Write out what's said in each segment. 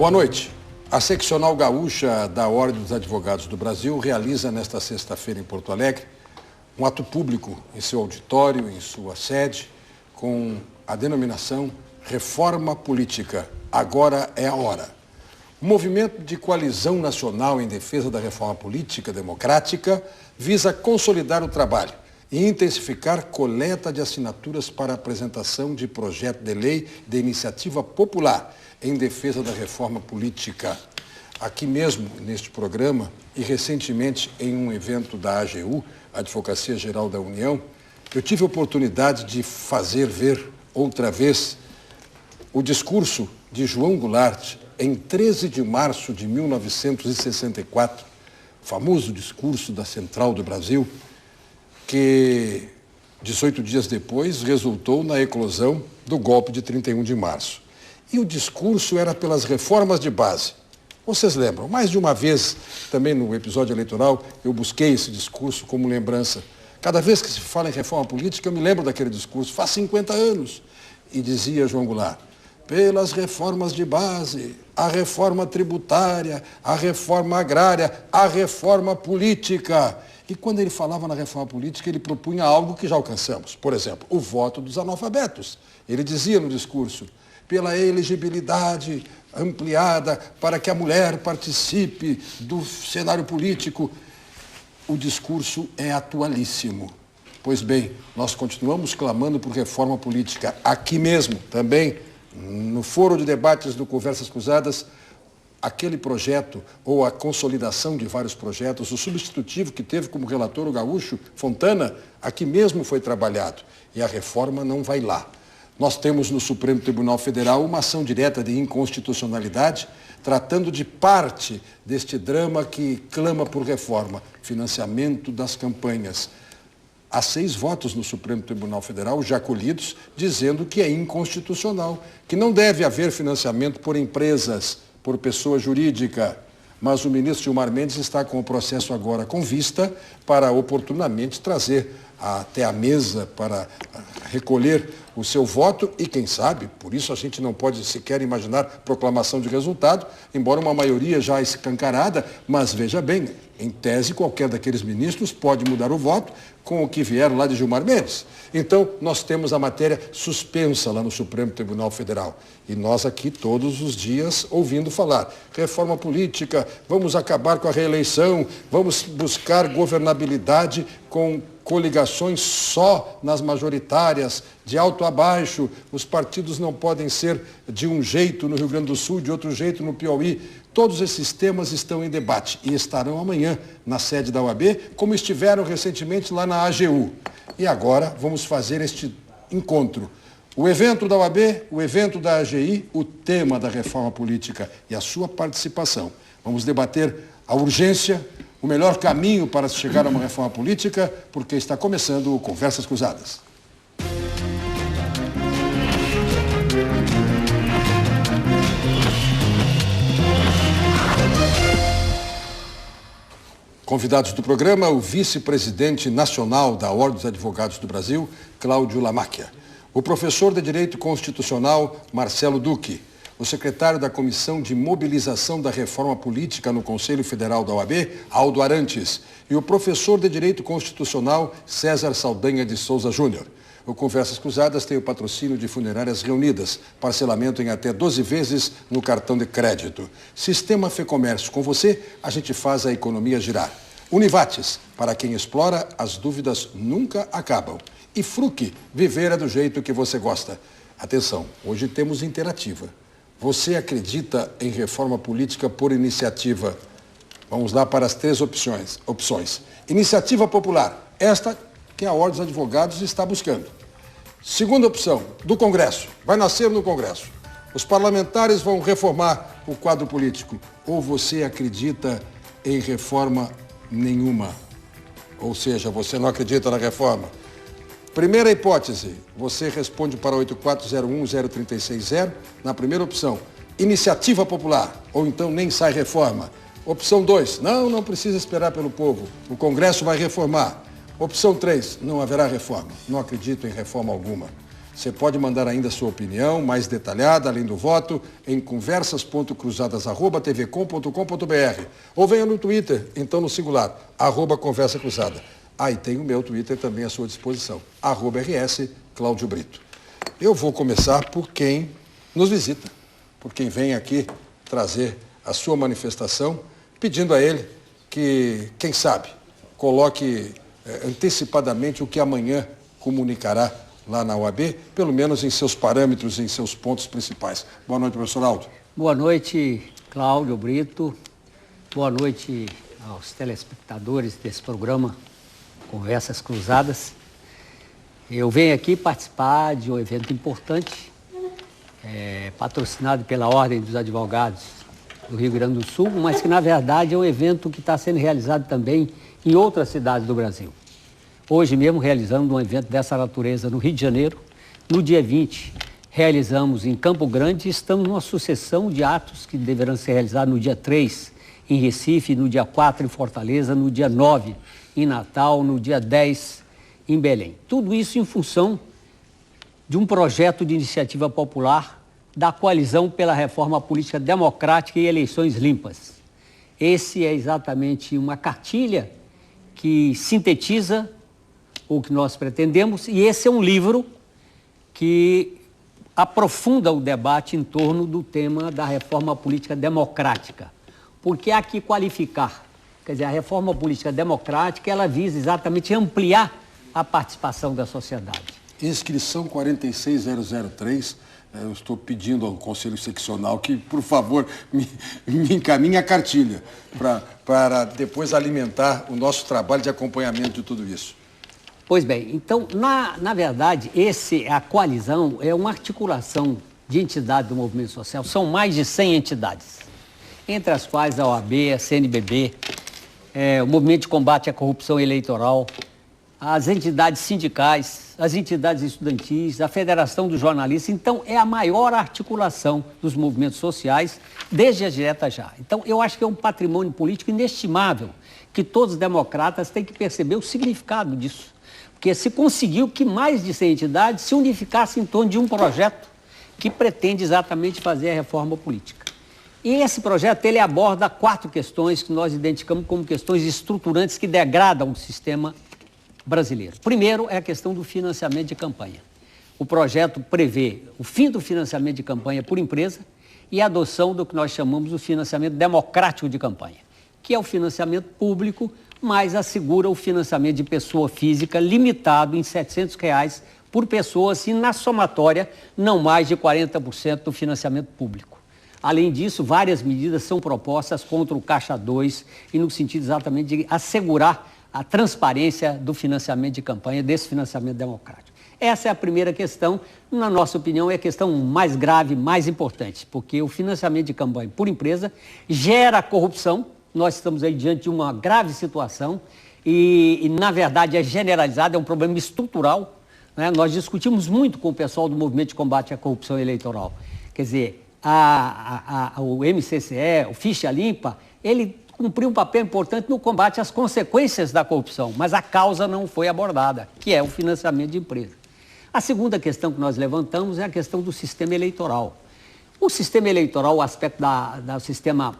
Boa noite. A seccional gaúcha da Ordem dos Advogados do Brasil realiza nesta sexta-feira em Porto Alegre um ato público em seu auditório, em sua sede, com a denominação Reforma Política. Agora é a hora. O movimento de coalizão nacional em defesa da reforma política democrática visa consolidar o trabalho e intensificar coleta de assinaturas para apresentação de projeto de lei de iniciativa popular em defesa da reforma política. Aqui mesmo, neste programa, e recentemente em um evento da AGU, Advocacia Geral da União, eu tive a oportunidade de fazer ver outra vez o discurso de João Goulart em 13 de março de 1964, o famoso discurso da Central do Brasil, que 18 dias depois resultou na eclosão do golpe de 31 de março. E o discurso era pelas reformas de base. Vocês lembram? Mais de uma vez, também no episódio eleitoral, eu busquei esse discurso como lembrança. Cada vez que se fala em reforma política, eu me lembro daquele discurso, faz 50 anos. E dizia João Goulart, pelas reformas de base, a reforma tributária, a reforma agrária, a reforma política. E quando ele falava na reforma política, ele propunha algo que já alcançamos. Por exemplo, o voto dos analfabetos. Ele dizia no discurso, pela elegibilidade ampliada para que a mulher participe do cenário político. O discurso é atualíssimo. Pois bem, nós continuamos clamando por reforma política. Aqui mesmo, também, no foro de debates do Conversas Cruzadas, aquele projeto, ou a consolidação de vários projetos, o substitutivo que teve como relator o gaúcho Fontana, aqui mesmo foi trabalhado. E a reforma não vai lá. Nós temos no Supremo Tribunal Federal uma ação direta de inconstitucionalidade, tratando de parte deste drama que clama por reforma, financiamento das campanhas. Há 6 votos no Supremo Tribunal Federal já colhidos, dizendo que é inconstitucional, que não deve haver financiamento por empresas, por pessoa jurídica. Mas o ministro Gilmar Mendes está com o processo agora com vista para oportunamente trazer até a mesa para recolher o seu voto e, quem sabe, por isso a gente não pode sequer imaginar proclamação de resultado, embora uma maioria já escancarada, mas veja bem, em tese qualquer daqueles ministros pode mudar o voto com o que vier lá de Gilmar Mendes. Então, nós temos a matéria suspensa lá no Supremo Tribunal Federal. E nós aqui todos os dias ouvindo falar. Reforma política, vamos acabar com a reeleição, vamos buscar governabilidade com coligações só nas majoritárias, de alto a baixo. Os partidos não podem ser de um jeito no Rio Grande do Sul, de outro jeito no Piauí. Todos esses temas estão em debate e estarão amanhã na sede da OAB, como estiveram recentemente lá na AGU. E agora vamos fazer este encontro. O evento da OAB, o evento da AGI, o tema da reforma política e a sua participação. Vamos debater a urgência, o melhor caminho para se chegar a uma reforma política, porque está começando o Conversas Cruzadas. Convidados do programa, o vice-presidente nacional da Ordem dos Advogados do Brasil, Cláudio Lamáquia. O professor de Direito Constitucional, Marcelo Duque. O secretário da Comissão de Mobilização da Reforma Política no Conselho Federal da OAB, Aldo Arantes. E o professor de Direito Constitucional, César Saldanha de Souza Júnior. O Conversas Cruzadas tem o patrocínio de Funerárias Reunidas, parcelamento em até 12 vezes no cartão de crédito. Sistema Fecomércio, com você, a gente faz a economia girar. Univates, para quem explora, as dúvidas nunca acabam. E Fruc, viver é do jeito que você gosta. Atenção, hoje temos interativa. Você acredita em reforma política por iniciativa? Vamos lá para as 3 opções. Iniciativa popular, esta que a Ordem dos Advogados está buscando. Segunda opção, do Congresso, vai nascer no Congresso. Os parlamentares vão reformar o quadro político. Ou você acredita em reforma nenhuma? Ou seja, você não acredita na reforma? Primeira hipótese, você responde para 8401-0360, na primeira opção, iniciativa popular, ou então nem sai reforma. Opção 2, não precisa esperar pelo povo, o Congresso vai reformar. Opção 3, não haverá reforma, não acredito em reforma alguma. Você pode mandar ainda a sua opinião mais detalhada, além do voto, em conversas.cruzadas@tvcom.com.br. Ou venha no Twitter, então no singular, @Conversa Cruzada. E tem o meu Twitter também à sua disposição, @RS Cláudio Brito. Eu vou começar por quem nos visita, por quem vem aqui trazer a sua manifestação, pedindo a ele que, quem sabe, coloque antecipadamente o que amanhã comunicará lá na OAB, pelo menos em seus parâmetros, em seus pontos principais. Boa noite, professor Aldo. Boa noite, Cláudio Brito. Boa noite aos telespectadores desse programa Conversas Cruzadas. Eu venho aqui participar de um evento importante, patrocinado pela Ordem dos Advogados do Rio Grande do Sul, mas que, na verdade, é um evento que está sendo realizado também em outras cidades do Brasil. Hoje mesmo realizando um evento dessa natureza no Rio de Janeiro. No dia 20, realizamos em Campo Grande e estamos numa sucessão de atos que deverão ser realizados no dia 3 em Recife, no dia 4 em Fortaleza, no dia 9 em Natal, no dia 10 em Belém. Tudo isso em função de um projeto de iniciativa popular da Coalizão pela Reforma Política Democrática e Eleições Limpas. Esse é exatamente uma cartilha que sintetiza o que nós pretendemos, e esse é um livro que aprofunda o debate em torno do tema da reforma política democrática, porque há que qualificar. Quer dizer, a reforma política democrática, ela visa exatamente ampliar a participação da sociedade. Inscrição 46003, eu estou pedindo ao Conselho Seccional que, por favor, me encaminhe a cartilha para depois alimentar o nosso trabalho de acompanhamento de tudo isso. Pois bem, então, na verdade, a coalizão é uma articulação de entidades do movimento social. São mais de 100 entidades, entre as quais a OAB, a CNBB, o Movimento de Combate à Corrupção Eleitoral, as entidades sindicais, as entidades estudantis, a Federação dos Jornalistas. Então, é a maior articulação dos movimentos sociais desde a direta já. Então, eu acho que é um patrimônio político inestimável, que todos os democratas têm que perceber o significado disso. Porque se conseguiu que mais de 100 entidades se unificassem em torno de um projeto que pretende exatamente fazer a reforma política. E esse projeto, ele aborda 4 questões que nós identificamos como questões estruturantes que degradam o sistema brasileiro. Primeiro é a questão do financiamento de campanha. O projeto prevê o fim do financiamento de campanha por empresa e a adoção do que nós chamamos de financiamento democrático de campanha, que é o financiamento público, mas assegura o financiamento de pessoa física limitado em R$ 700 por pessoa, e na somatória não mais de 40% do financiamento público. Além disso, várias medidas são propostas contra o Caixa 2 e no sentido exatamente de assegurar a transparência do financiamento de campanha, desse financiamento democrático. Essa é a primeira questão, na nossa opinião, é a questão mais grave, mais importante, porque o financiamento de campanha por empresa gera corrupção. Nós estamos aí diante de uma grave situação e na verdade, é generalizada, é um problema estrutural, né? Nós discutimos muito com o pessoal do Movimento de Combate à Corrupção Eleitoral. Quer dizer, o MCCE, o Ficha Limpa, ele cumpriu um papel importante no combate às consequências da corrupção, mas a causa não foi abordada, que é o financiamento de empresas. A segunda questão que nós levantamos é a questão do sistema eleitoral. O sistema eleitoral, o aspecto do sistema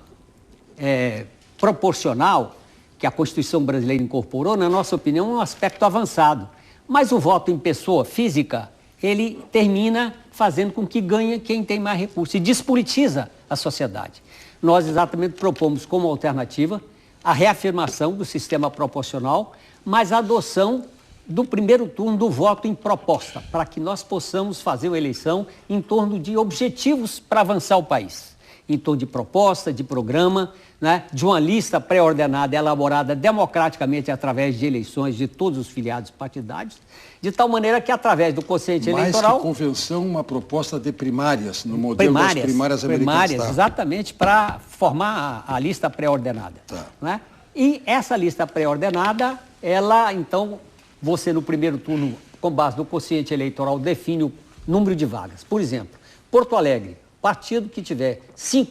proporcional, que a Constituição brasileira incorporou, na nossa opinião, é um aspecto avançado. Mas o voto em pessoa física, ele termina fazendo com que ganhe quem tem mais recursos e despolitiza a sociedade. Nós exatamente propomos como alternativa a reafirmação do sistema proporcional, mas a adoção do primeiro turno do voto em proposta, para que nós possamos fazer uma eleição em torno de objetivos para avançar o país. Em torno de proposta, de programa, né, de uma lista pré-ordenada, elaborada democraticamente através de eleições de todos os filiados partidários, de tal maneira que através do quociente eleitoral... Mais que convenção, uma proposta de primárias, no modelo das primárias americanas. Primárias, exatamente, para formar a lista pré-ordenada. Tá. Né? E essa lista pré-ordenada, ela, então, você no primeiro turno, com base no quociente eleitoral, define o número de vagas. Por exemplo, Porto Alegre, partido que tiver 5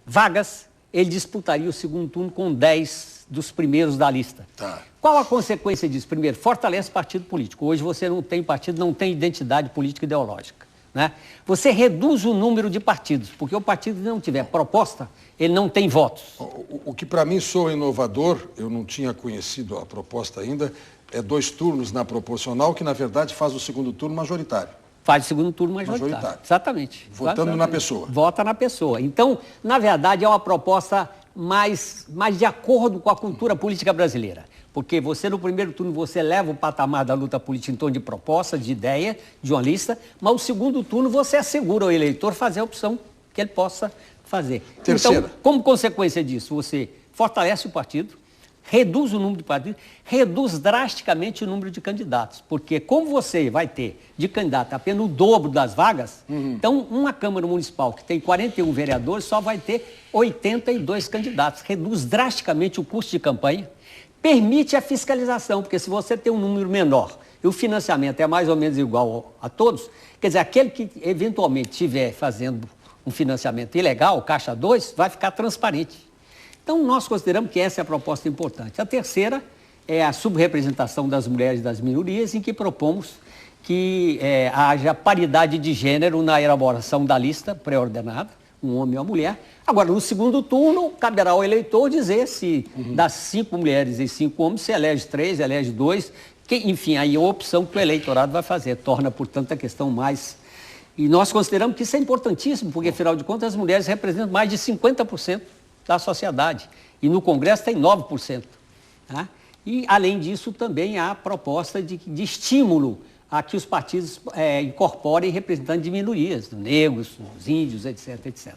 vagas, ele disputaria o segundo turno com 10 dos primeiros da lista. Tá. Qual a consequência disso? Primeiro, fortalece partido político. Hoje você não tem partido, não tem identidade política e ideológica, né? Você reduz o número de partidos, porque o partido que não tiver proposta, ele não tem votos. O que para mim soa inovador, eu não tinha conhecido a proposta ainda, é 2 turnos na proporcional, que na verdade faz o segundo turno majoritário. Faz o segundo turno majoritário. Exatamente. Votando na pessoa. Vota na pessoa. Então, na verdade, é uma proposta mais de acordo com a cultura política brasileira. Porque você, no primeiro turno, você leva o patamar da luta política em torno de proposta, de ideia, de uma lista, mas o segundo turno você assegura ao eleitor fazer a opção que ele possa fazer. Terceira. Então, como consequência disso, você fortalece o partido, reduz o número de partidos, reduz drasticamente o número de candidatos. Porque como você vai ter de candidato apenas o dobro das vagas, então uma Câmara Municipal que tem 41 vereadores só vai ter 82 candidatos. Reduz drasticamente o custo de campanha, permite a fiscalização, porque se você tem um número menor e o financiamento é mais ou menos igual a todos, quer dizer, aquele que eventualmente estiver fazendo um financiamento ilegal, Caixa 2, vai ficar transparente. Então, nós consideramos que essa é a proposta importante. A terceira é a subrepresentação das mulheres e das minorias, em que propomos que haja paridade de gênero na elaboração da lista pré-ordenada, um homem e uma mulher. Agora, no segundo turno, caberá ao eleitor dizer se das 5 mulheres e 5 homens, se elege 3, elege 2, enfim, aí é a opção que o eleitorado vai fazer. Torna, portanto, a questão mais... E nós consideramos que isso é importantíssimo, porque, afinal de contas, as mulheres representam mais de 50% da sociedade. E no Congresso tem 9%. Tá? E, além disso, também há proposta de estímulo a que os partidos incorporem representantes de minorias, dos negros, dos índios, etc, etc.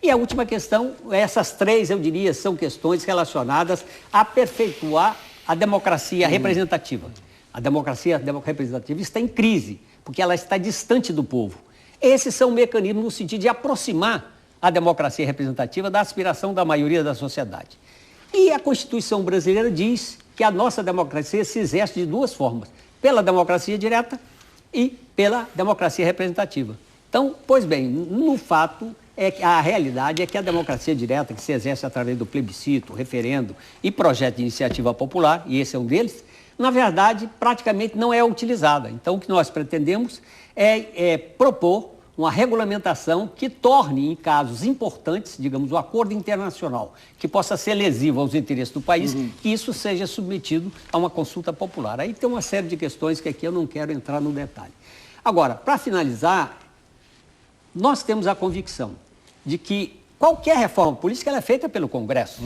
E a última questão, essas 3, eu diria, são questões relacionadas a aperfeiçoar a democracia representativa. A democracia representativa está em crise, porque ela está distante do povo. Esses são mecanismos no sentido de aproximar a democracia representativa da aspiração da maioria da sociedade. E a Constituição brasileira diz que a nossa democracia se exerce de 2 formas, pela democracia direta e pela democracia representativa. Então, pois bem, no fato, a realidade é que a democracia direta, que se exerce através do plebiscito, referendo e projeto de iniciativa popular, e esse é um deles, na verdade, praticamente não é utilizada. Então, o que nós pretendemos é propor uma regulamentação que torne, em casos importantes, digamos, o acordo internacional, que possa ser lesivo aos interesses do país, que isso seja submetido a uma consulta popular. Aí tem uma série de questões que aqui eu não quero entrar no detalhe. Agora, para finalizar, nós temos a convicção de que qualquer reforma política ela é feita pelo Congresso.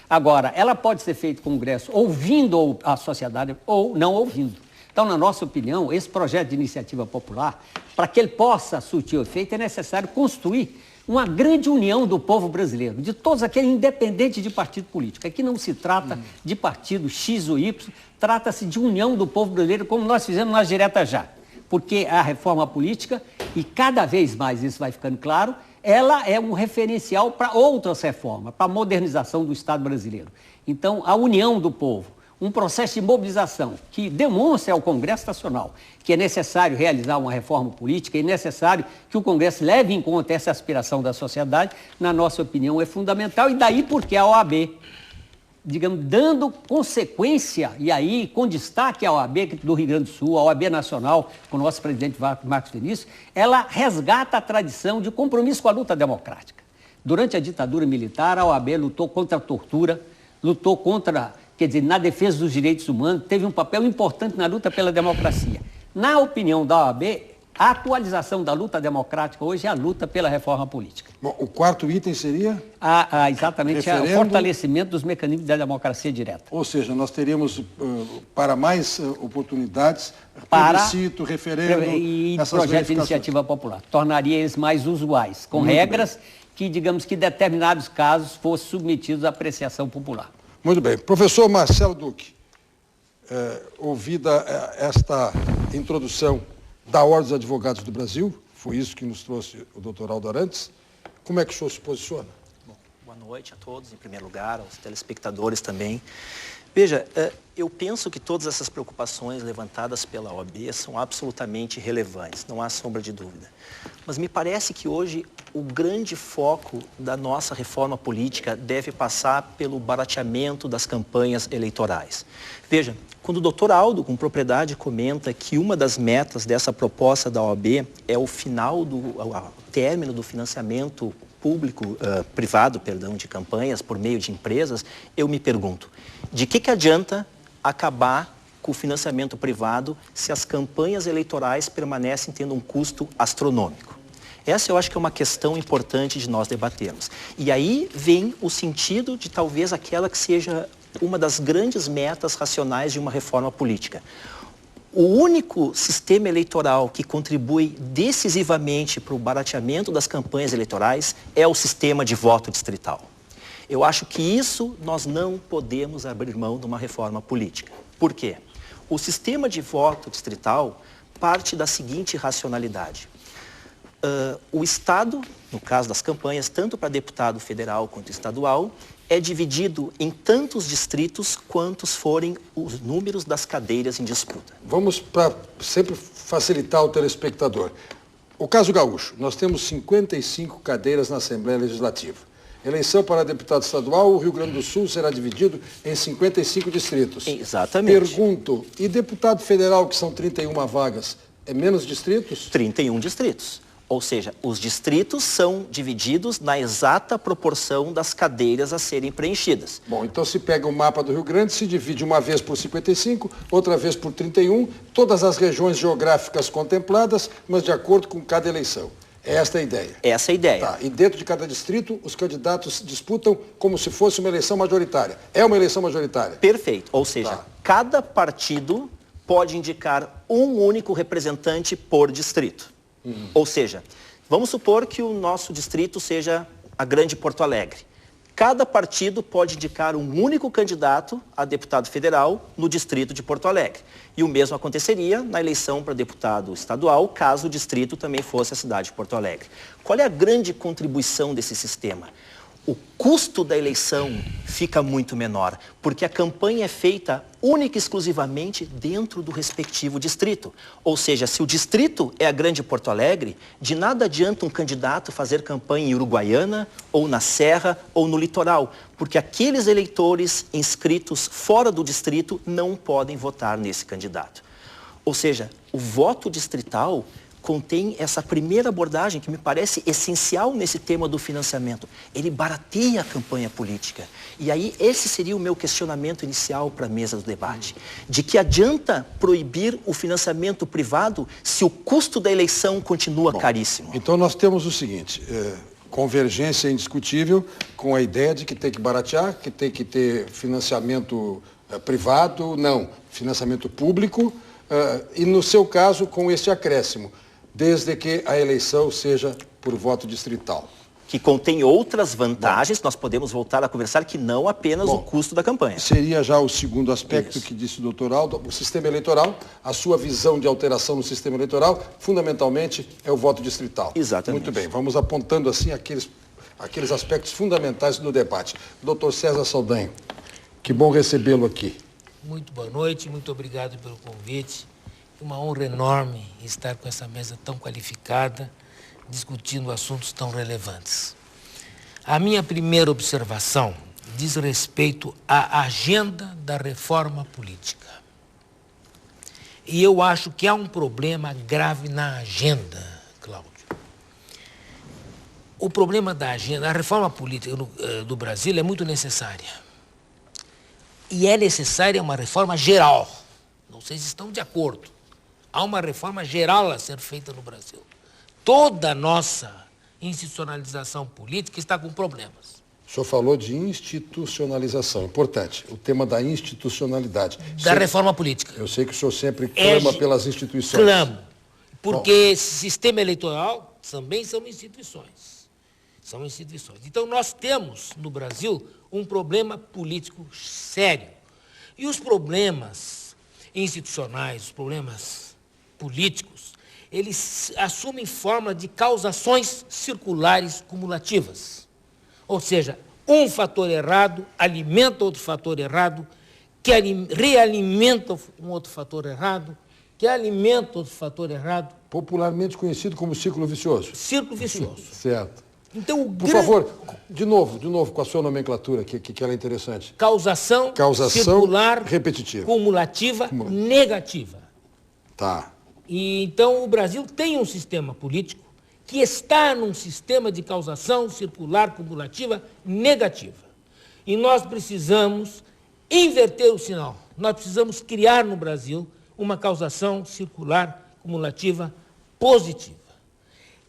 Agora, ela pode ser feita com o Congresso ouvindo a sociedade ou não ouvindo. Então, na nossa opinião, esse projeto de iniciativa popular, para que ele possa surtir o efeito, é necessário construir uma grande união do povo brasileiro, de todos aqueles independentes de partido político. Aqui não se trata de partido X ou Y, trata-se de união do povo brasileiro, como nós fizemos nas diretas já. Porque a reforma política, e cada vez mais isso vai ficando claro, ela é um referencial para outras reformas, para a modernização do Estado brasileiro. Então, a união do povo, um processo de mobilização que demonstre ao Congresso Nacional que é necessário realizar uma reforma política, é necessário que o Congresso leve em conta essa aspiração da sociedade, na nossa opinião, é fundamental. E daí porque a OAB, digamos, dando consequência, e aí com destaque à OAB do Rio Grande do Sul, a OAB Nacional, com o nosso presidente Marcos Vinícius, ela resgata a tradição de compromisso com a luta democrática. Durante a ditadura militar, a OAB lutou contra a tortura, lutou contra... Quer dizer, na defesa dos direitos humanos, teve um papel importante na luta pela democracia. Na opinião da OAB, a atualização da luta democrática hoje é a luta pela reforma política. Bom, o 4º item seria? Exatamente, o fortalecimento dos mecanismos da democracia direta. Ou seja, nós teríamos, para mais oportunidades, plebiscito, referendo e projeto de iniciativa popular. Tornaria eles mais usuais, com regras que, digamos, que em determinados casos fossem submetidos à apreciação popular. Muito bem. Professor Marcelo Duque, ouvida esta introdução da Ordem dos Advogados do Brasil, foi isso que nos trouxe o doutor Aldo Arantes, como é que o senhor se posiciona? Bom, boa noite a todos, em primeiro lugar, aos telespectadores também. Veja, eu penso que todas essas preocupações levantadas pela OAB são absolutamente relevantes, não há sombra de dúvida. Mas me parece que hoje o grande foco da nossa reforma política deve passar pelo barateamento das campanhas eleitorais. Veja, quando o doutor Aldo, com propriedade, comenta que uma das metas dessa proposta da OAB é o término do financiamento privado, de campanhas por meio de empresas, eu me pergunto, de que adianta acabar com o financiamento privado se as campanhas eleitorais permanecem tendo um custo astronômico? Essa eu acho que é uma questão importante de nós debatermos. E aí vem o sentido de talvez aquela que seja uma das grandes metas racionais de uma reforma política. O único sistema eleitoral que contribui decisivamente para o barateamento das campanhas eleitorais é o sistema de voto distrital. Eu acho que isso nós não podemos abrir mão de uma reforma política. Por quê? O sistema de voto distrital parte da seguinte racionalidade. O Estado, no caso das campanhas, tanto para deputado federal quanto estadual, é dividido em tantos distritos quantos forem os números das cadeiras em disputa. Vamos para sempre facilitar o telespectador. O caso gaúcho, nós temos 55 cadeiras na Assembleia Legislativa. Eleição para deputado estadual, o Rio Grande do Sul será dividido em 55 distritos. Exatamente. Pergunto, e deputado federal, que são 31 vagas, é menos distritos? 31 distritos. Ou seja, os distritos são divididos na exata proporção das cadeiras a serem preenchidas. Bom, então se pega o mapa do Rio Grande, se divide uma vez por 55, outra vez por 31, todas as regiões geográficas contempladas, mas de acordo com cada eleição. É esta a ideia. Essa é a ideia. Tá. E dentro de cada distrito, os candidatos disputam como se fosse uma eleição majoritária. É uma eleição majoritária. Perfeito. Ou seja, cada partido pode indicar um único representante por distrito. Ou seja, vamos supor que o nosso distrito seja a Grande Porto Alegre. Cada partido pode indicar um único candidato a deputado federal no distrito de Porto Alegre. E o mesmo aconteceria na eleição para deputado estadual, caso o distrito também fosse a cidade de Porto Alegre. Qual é a grande contribuição desse sistema? O custo da eleição fica muito menor, porque a campanha é feita única e exclusivamente dentro do respectivo distrito. Ou seja, se o distrito é a Grande Porto Alegre, de nada adianta um candidato fazer campanha em Uruguaiana, ou na Serra, ou no litoral, porque aqueles eleitores inscritos fora do distrito não podem votar nesse candidato. Ou seja, o voto distrital contém essa primeira abordagem que me parece essencial nesse tema do financiamento. Ele barateia a campanha política. E aí esse seria o meu questionamento inicial para a mesa do debate. De que adianta proibir o financiamento privado se o custo da eleição continua caríssimo? Então nós temos o seguinte, convergência indiscutível com a ideia de que tem que baratear, que tem que ter financiamento privado, não, financiamento público, e no seu caso com esse acréscimo, desde que a eleição seja por voto distrital. Que contém outras vantagens, nós podemos voltar a conversar, que não apenas o custo da campanha. Seria já o segundo aspecto que disse o doutor Aldo, o sistema eleitoral, a sua visão de alteração no sistema eleitoral, fundamentalmente é o voto distrital. Exatamente. Muito bem, vamos apontando assim aqueles aspectos fundamentais do debate. Doutor César Saldanha, que bom recebê-lo aqui. Muito boa noite, muito obrigado pelo convite. Uma honra enorme estar com essa mesa tão qualificada, discutindo assuntos tão relevantes. A minha primeira observação diz respeito à agenda da reforma política. E eu acho que há um problema grave na agenda, Cláudio. O problema da agenda, a reforma política do Brasil é muito necessária. E é necessária uma reforma geral. Não sei se estão de acordo. Há uma reforma geral a ser feita no Brasil. Toda a nossa institucionalização política está com problemas. O senhor falou de institucionalização, importante, o tema da institucionalidade. Da reforma política. Eu sei que o senhor sempre clama pelas instituições. Clamo, porque esse sistema eleitoral também são instituições. São instituições. Então, nós temos, no Brasil, um problema político sério. E os problemas institucionais, os problemas políticos, eles assumem forma de causações circulares cumulativas. Ou seja, um fator errado alimenta outro fator errado, que realimenta um outro fator errado, que alimenta outro fator errado. Popularmente conhecido como círculo vicioso. Círculo vicioso. Certo. Então, Por favor, de novo, com a sua nomenclatura, que ela é interessante. Causação circular, repetitiva, cumulativa, negativa. Tá. E então o Brasil tem um sistema político que está num sistema de causação circular, cumulativa, negativa. E nós precisamos inverter o sinal. Nós precisamos criar no Brasil uma causação circular, cumulativa, positiva.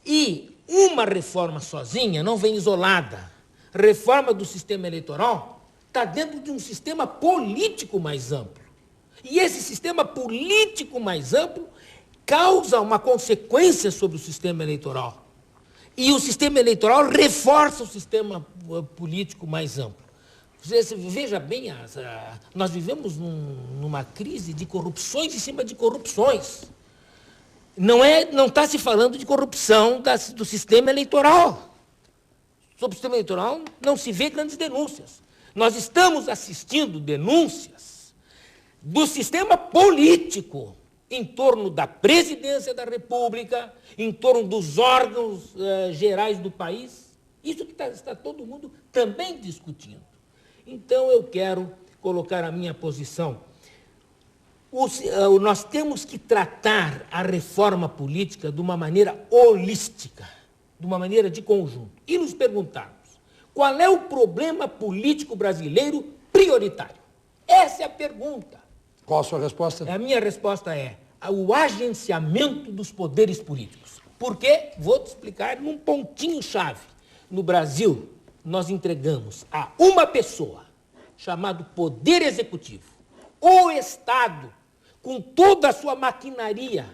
E uma reforma sozinha não vem isolada. Reforma do sistema eleitoral está dentro de um sistema político mais amplo. E esse sistema político mais amplo causa uma consequência sobre o sistema eleitoral. E o sistema eleitoral reforça o sistema político mais amplo. Veja bem, nós vivemos numa crise de corrupções em cima de corrupções. Não está se falando de corrupção do sistema eleitoral. Sobre o sistema eleitoral não se vê grandes denúncias. Nós estamos assistindo denúncias do sistema político em torno da presidência da República, em torno dos órgãos gerais do país. Isso que está todo mundo também discutindo. Então, eu quero colocar a minha posição. Nós temos que tratar a reforma política de uma maneira holística, de uma maneira de conjunto, e nos perguntarmos qual é o problema político brasileiro prioritário. Essa é a pergunta. Qual a sua resposta? A minha resposta é o agenciamento dos poderes políticos. Por quê? Vou te explicar num pontinho-chave. No Brasil, nós entregamos a uma pessoa, chamado Poder Executivo, o Estado, com toda a sua maquinaria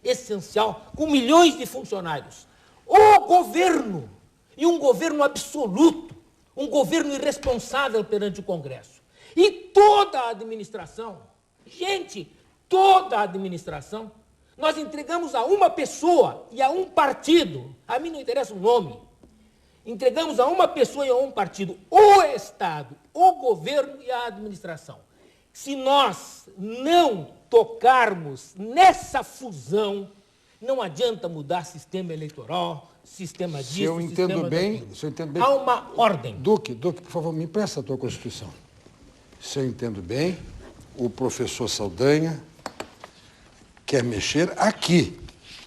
essencial, com milhões de funcionários, o governo, e um governo absoluto, um governo irresponsável perante o Congresso. E toda a administração, gente, toda a administração, nós entregamos a uma pessoa e a um partido, a mim não interessa o nome, entregamos a uma pessoa e a um partido o Estado, o governo e a administração. Se nós não tocarmos nessa fusão, não adianta mudar sistema eleitoral, sistema disso, se eu entendo bem. Há uma ordem. Duque, por favor, me empresta a tua Constituição. Se eu entendo bem, o professor Saldanha quer mexer aqui.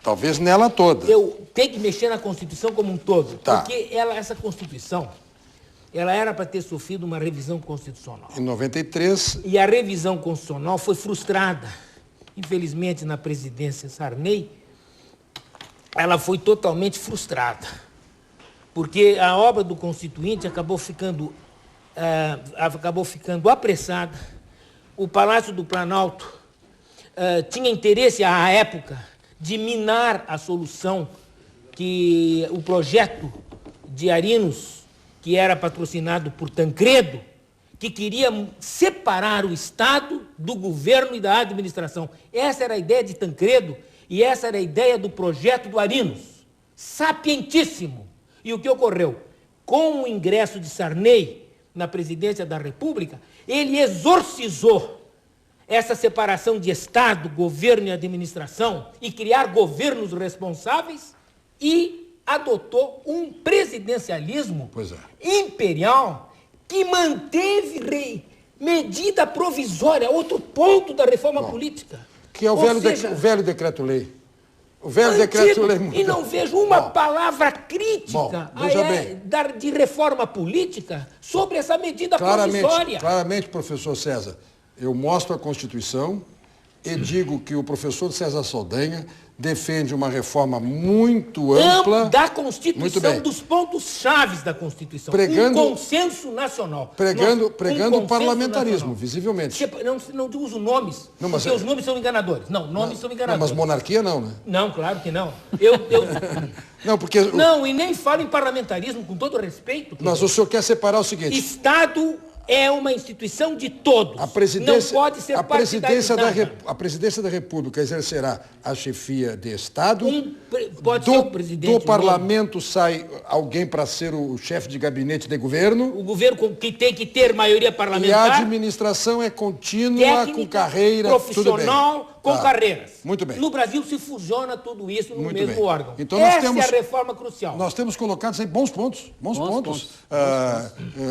Talvez nela toda. Eu tenho que mexer na Constituição como um todo. Tá. Porque essa Constituição, ela era para ter sofrido uma revisão constitucional. Em 93... E a revisão constitucional foi frustrada. Infelizmente, na presidência Sarney, ela foi totalmente frustrada. Porque a obra do Constituinte acabou ficando apressada. O Palácio do Planalto tinha interesse, à época, de minar a solução que o projeto de Arinos, que era patrocinado por Tancredo, que queria separar o Estado do governo e da administração. Essa era a ideia de Tancredo e essa era a ideia do projeto do Arinos. Sapientíssimo. E o que ocorreu? Com o ingresso de Sarney na presidência da República, ele exorcizou essa separação de Estado, governo e administração e criar governos responsáveis e adotou um presidencialismo imperial que manteve medida provisória, outro ponto da reforma política. Que é o velho decreto-lei. O velho decreto-lei. E não vejo uma palavra crítica de reforma política sobre essa medida provisória. Claramente, professor César, eu mostro a Constituição e digo que o professor César Saldanha defende uma reforma muito ampla da Constituição, dos pontos chaves da Constituição. Um consenso nacional. Pregando o parlamentarismo, nacional. Visivelmente. Não uso nomes, porque os nomes são enganadores. Não, nomes são enganadores. Não, mas monarquia não, né? Não, claro que não. Não, porque... Não, e nem falo em parlamentarismo, com todo respeito. Mas o senhor quer separar o seguinte... Estado é uma instituição de todos. Não pode ser partidarizada. A presidência da República exercerá a chefia de Estado. Pode ser o presidente. Do parlamento sai alguém para ser o chefe de gabinete de governo. O governo que tem que ter maioria parlamentar. E a administração é contínua, técnica, com carreira, profissional, com carreiras. Muito bem. No Brasil se fusiona tudo isso no mesmo órgão. Então, essa é a reforma crucial. Nós temos colocado aí bons pontos.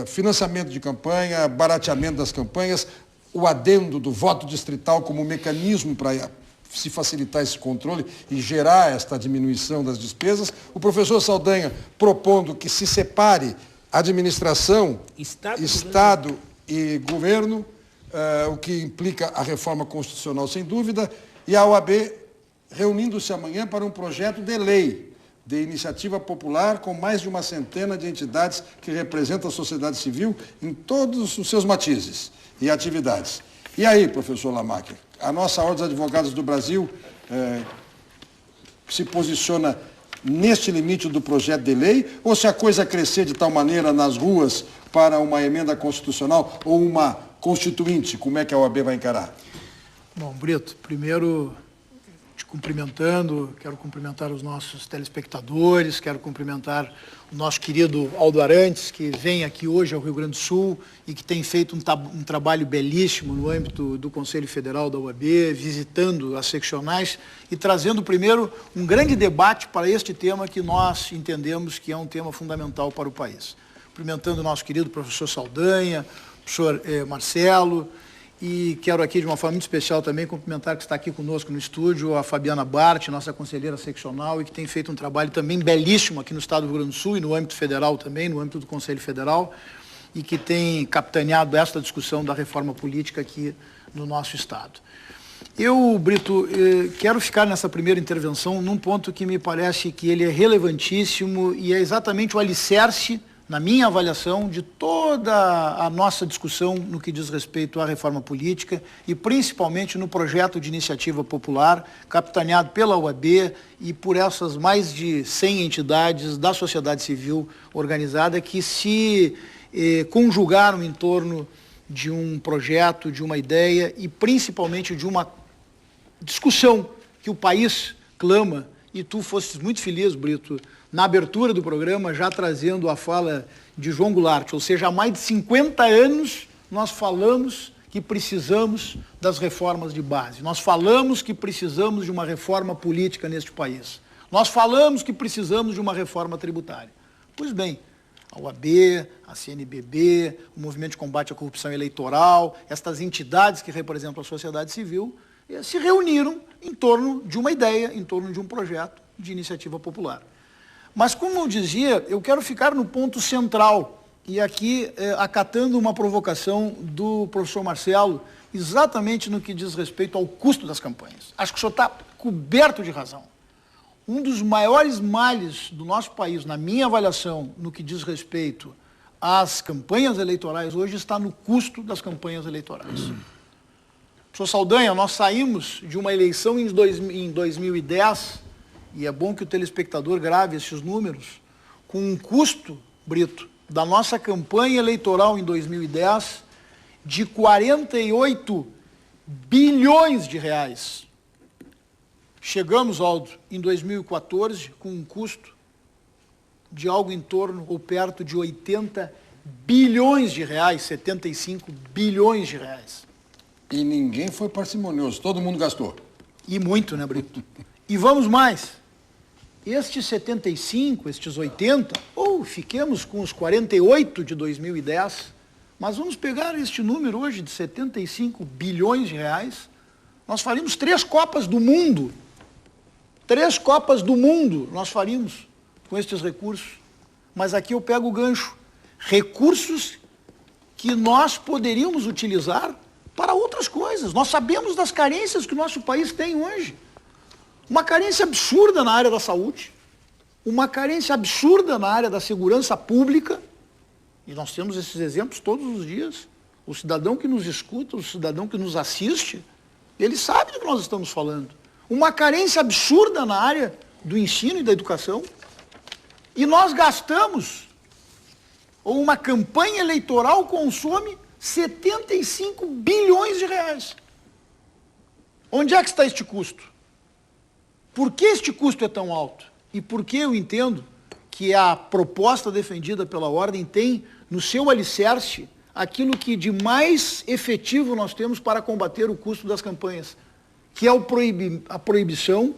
Financiamento de campanha, barateamento das campanhas, o adendo do voto distrital como mecanismo para se facilitar esse controle e gerar esta diminuição das despesas. O professor Saldanha propondo que se separe administração, Estado e governo, o que implica a reforma constitucional, sem dúvida, e a OAB reunindo-se amanhã para um projeto de lei de iniciativa popular com mais de uma centena de entidades que representam a sociedade civil em todos os seus matizes e atividades. E aí, professor Lamacchia, a nossa Ordem dos Advogados do Brasil se posiciona neste limite do projeto de lei, ou se a coisa crescer de tal maneira nas ruas para uma emenda constitucional ou uma constituinte, como é que a OAB vai encarar? Bom, Brito, primeiro te cumprimentando, quero cumprimentar os nossos telespectadores, quero cumprimentar o nosso querido Aldo Arantes, que vem aqui hoje ao Rio Grande do Sul e que tem feito um trabalho belíssimo no âmbito do Conselho Federal da OAB, visitando as seccionais e trazendo primeiro um grande debate para este tema que nós entendemos que é um tema fundamental para o país. Cumprimentando o nosso querido professor Saldanha, professor Marcelo, e quero aqui, de uma forma muito especial também, cumprimentar que está aqui conosco no estúdio, a Fabiana Bart, nossa conselheira seccional, e que tem feito um trabalho também belíssimo aqui no estado do Rio Grande do Sul e no âmbito federal também, no âmbito do Conselho Federal, e que tem capitaneado esta discussão da reforma política aqui no nosso estado. Eu, Brito, quero ficar nessa primeira intervenção num ponto que me parece que ele é relevantíssimo e é exatamente o alicerce, na minha avaliação, de toda a nossa discussão no que diz respeito à reforma política e principalmente no projeto de iniciativa popular, capitaneado pela OAB e por essas mais de 100 entidades da sociedade civil organizada que se conjugaram em torno de um projeto, de uma ideia e principalmente de uma discussão que o país clama, e tu fostes muito feliz, Brito, na abertura do programa, já trazendo a fala de João Goulart, ou seja, há mais de 50 anos nós falamos que precisamos das reformas de base, nós falamos que precisamos de uma reforma política neste país, nós falamos que precisamos de uma reforma tributária. Pois bem, a OAB, a CNBB, o Movimento de Combate à Corrupção Eleitoral, estas entidades que representam a sociedade civil, se reuniram em torno de uma ideia, em torno de um projeto de iniciativa popular. Mas, como eu dizia, eu quero ficar no ponto central, e aqui acatando uma provocação do professor Marcelo, exatamente no que diz respeito ao custo das campanhas. Acho que o senhor está coberto de razão. Um dos maiores males do nosso país, na minha avaliação, no que diz respeito às campanhas eleitorais, hoje está no custo das campanhas eleitorais. Professor Saldanha, nós saímos de uma eleição em 2010, e é bom que o telespectador grave esses números, com um custo, Brito, da nossa campanha eleitoral em 2010 de 48 bilhões de reais. Chegamos, Aldo, em 2014, com um custo de algo em torno ou perto de 80 bilhões de reais, 75 bilhões de reais. E ninguém foi parcimonioso, todo mundo gastou. E muito, né, Brito? E vamos mais. Estes 75, estes 80, ou fiquemos com os 48 de 2010, mas vamos pegar este número hoje de 75 bilhões de reais, nós faríamos 3 Copas do Mundo. 3 Copas do Mundo nós faríamos com estes recursos. Mas aqui eu pego o gancho. Recursos que nós poderíamos utilizar para outras coisas. Nós sabemos das carências que o nosso país tem hoje. Uma carência absurda na área da saúde, uma carência absurda na área da segurança pública, e nós temos esses exemplos todos os dias. O cidadão que nos escuta, o cidadão que nos assiste, ele sabe do que nós estamos falando. Uma carência absurda na área do ensino e da educação, e nós gastamos, ou uma campanha eleitoral consome 75 bilhões de reais. Onde é que está este custo? Por que este custo é tão alto? E por que eu entendo que a proposta defendida pela Ordem tem no seu alicerce aquilo que de mais efetivo nós temos para combater o custo das campanhas, que é a proibição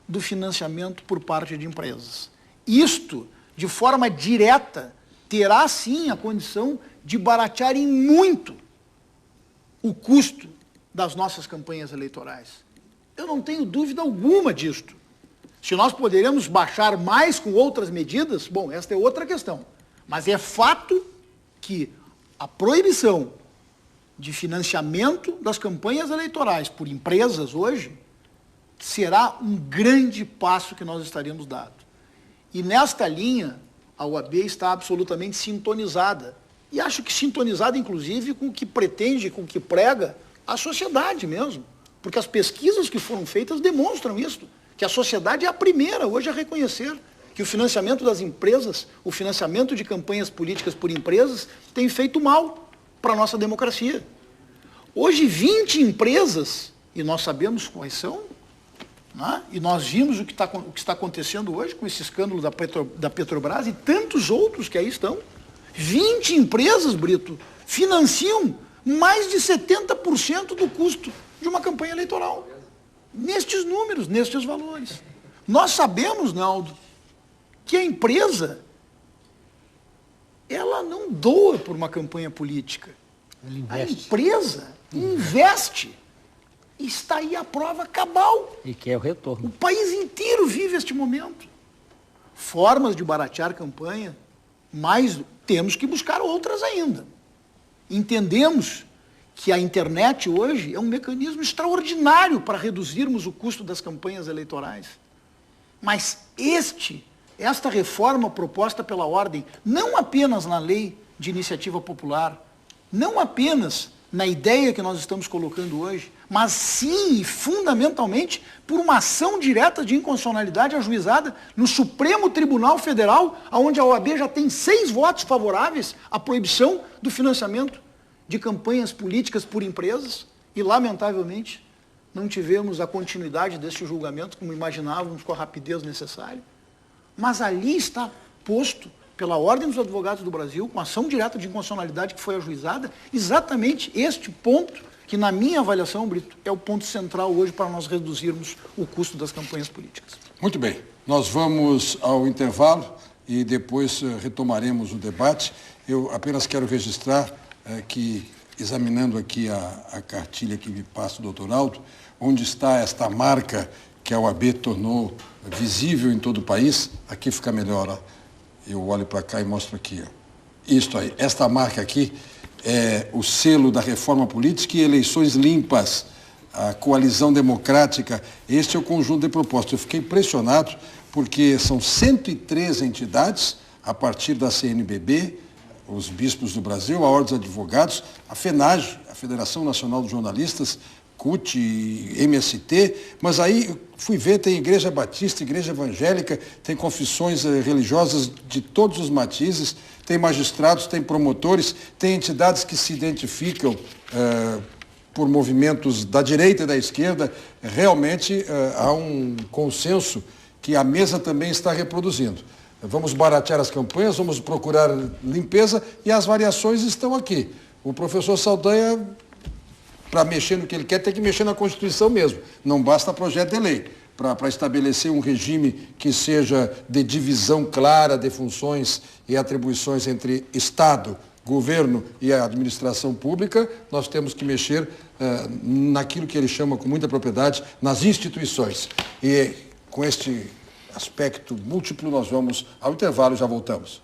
do financiamento por parte de empresas. Isto, de forma direta, terá sim a condição de baratear em muito o custo das nossas campanhas eleitorais. Eu não tenho dúvida alguma disto. Se nós poderemos baixar mais com outras medidas, bom, esta é outra questão. Mas é fato que a proibição de financiamento das campanhas eleitorais por empresas hoje será um grande passo que nós estaremos dando. E nesta linha, a OAB está absolutamente sintonizada. E acho que sintonizada, inclusive, com o que pretende, com o que prega a sociedade mesmo. Porque as pesquisas que foram feitas demonstram isso, que a sociedade é a primeira hoje a reconhecer que o financiamento das empresas, o financiamento de campanhas políticas por empresas, tem feito mal para a nossa democracia. Hoje, 20 empresas, e nós sabemos quais são, né? E nós vimos o que está acontecendo hoje com esse escândalo da Petrobras e tantos outros que aí estão. 20 empresas, Brito, financiam mais de 70% do custo de uma campanha eleitoral. Nestes números, nestes valores. Nós sabemos, Naldo, que a empresa, ela não doa por uma campanha política. A empresa investe. E está aí a prova cabal. E quer o retorno. O país inteiro vive este momento. Formas de baratear campanha, mas temos que buscar outras ainda. Entendemos que a internet hoje é um mecanismo extraordinário para reduzirmos o custo das campanhas eleitorais. Mas esta reforma proposta pela Ordem, não apenas na lei de iniciativa popular, não apenas na ideia que nós estamos colocando hoje, mas sim e fundamentalmente por uma ação direta de inconstitucionalidade ajuizada no Supremo Tribunal Federal, onde a OAB já tem 6 votos favoráveis à proibição do financiamento de campanhas políticas por empresas, e lamentavelmente não tivemos a continuidade deste julgamento como imaginávamos, com a rapidez necessária. Mas ali está posto pela Ordem dos Advogados do Brasil, com ação direta de inconstitucionalidade que foi ajuizada, exatamente este ponto, que na minha avaliação, Brito, é o ponto central hoje para nós reduzirmos o custo das campanhas políticas. Muito bem, nós vamos ao intervalo e depois retomaremos o debate. Eu apenas quero registrar que, examinando aqui a cartilha que me passa o doutor Aldo, onde está esta marca que a OAB tornou visível em todo o país, aqui fica melhor, ó. Eu olho para cá e mostro aqui, ó. Isto aí, esta marca aqui é o selo da reforma política e eleições limpas, a coalizão democrática. Este é o conjunto de propostas. Eu fiquei impressionado porque são 103 entidades, a partir da CNBB, os bispos do Brasil, a Ordem dos Advogados, a FENAGE, a Federação Nacional dos Jornalistas, CUT, MST, mas aí fui ver, tem Igreja Batista, Igreja Evangélica, tem confissões religiosas de todos os matizes, tem magistrados, tem promotores, tem entidades que se identificam por movimentos da direita e da esquerda. Realmente há um consenso que a mesa também está reproduzindo. Vamos baratear as campanhas, vamos procurar limpeza e as variações estão aqui. O professor Saldanha, para mexer no que ele quer, tem que mexer na Constituição mesmo. Não basta projeto de lei. Para estabelecer um regime que seja de divisão clara de funções e atribuições entre Estado, governo e a administração pública, nós temos que mexer naquilo que ele chama com muita propriedade, nas instituições. E com este aspecto múltiplo, nós vamos ao intervalo e já voltamos.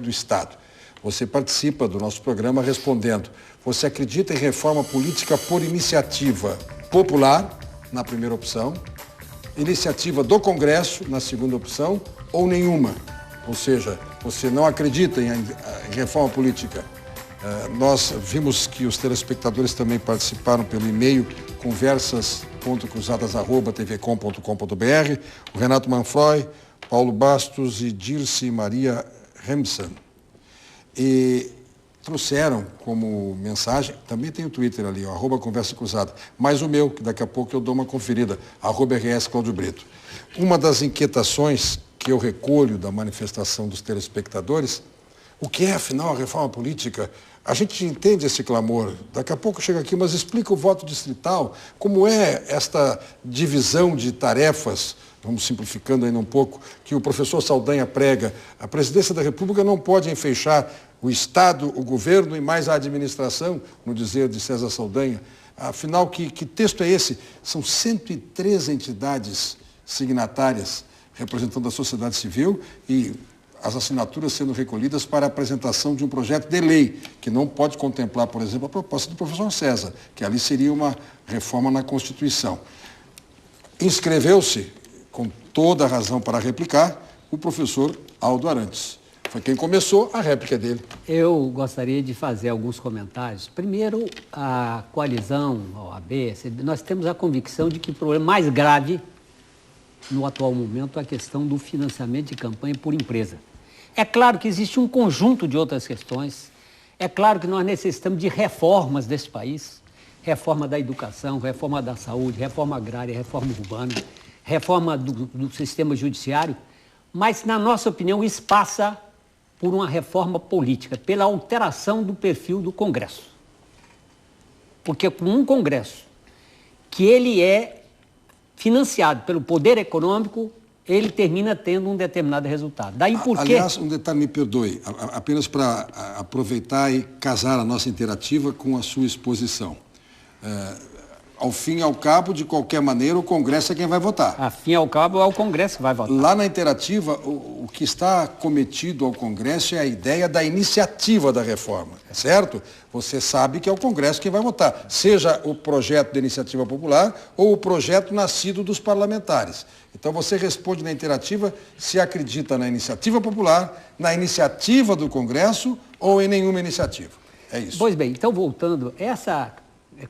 do Estado. Você participa do nosso programa respondendo: você acredita em reforma política por iniciativa popular, na primeira opção, iniciativa do Congresso, na segunda opção, ou nenhuma? Ou seja, você não acredita em reforma política. Nós vimos que os telespectadores também participaram pelo e-mail conversas.cruzadas@tvcom.com.br, o Renato Manfroy, Paulo Bastos e Dirce Maria Remsen. E trouxeram como mensagem, também tem o Twitter ali, @Conversa Cruzada, mas o meu, que daqui a pouco eu dou uma conferida, @RS Cláudio Brito. Uma das inquietações que eu recolho da manifestação dos telespectadores: o que é, afinal, a reforma política? A gente entende esse clamor, daqui a pouco chega aqui, mas explica o voto distrital, como é esta divisão de tarefas, vamos simplificando ainda um pouco, que o professor Saldanha prega. A presidência da República não pode enfeixar o Estado, o governo e mais a administração, no dizer de César Saldanha. Afinal, que texto é esse? São 103 entidades signatárias representando a sociedade civil e as assinaturas sendo recolhidas para a apresentação de um projeto de lei, que não pode contemplar, por exemplo, a proposta do professor César, que ali seria uma reforma na Constituição. Inscreveu-se, com toda a razão para replicar, o professor Aldo Arantes. Foi quem começou, a réplica dele. Eu gostaria de fazer alguns comentários. Primeiro, a coalizão, a OAB, nós temos a convicção de que o problema mais grave no atual momento é a questão do financiamento de campanha por empresa. É claro que existe um conjunto de outras questões. É claro que nós necessitamos de reformas desse país. Reforma da educação, reforma da saúde, reforma agrária, reforma urbana, reforma do sistema judiciário. Mas, na nossa opinião, isso passa por uma reforma política, pela alteração do perfil do Congresso. Porque com um Congresso que ele é financiado pelo poder econômico, ele termina tendo um determinado resultado. Daí porque... Aliás, um detalhe, me perdoe, apenas para aproveitar e casar a nossa interativa com a sua exposição. Ao fim e ao cabo, de qualquer maneira, o Congresso é quem vai votar. A fim e ao cabo, é o Congresso que vai votar. Lá na interativa, o que está cometido ao Congresso é a ideia da iniciativa da reforma, certo? Você sabe que é o Congresso quem vai votar, seja o projeto de iniciativa popular ou o projeto nascido dos parlamentares. Então você responde na interativa se acredita na iniciativa popular, na iniciativa do Congresso ou em nenhuma iniciativa. É isso. Pois bem, então voltando, essa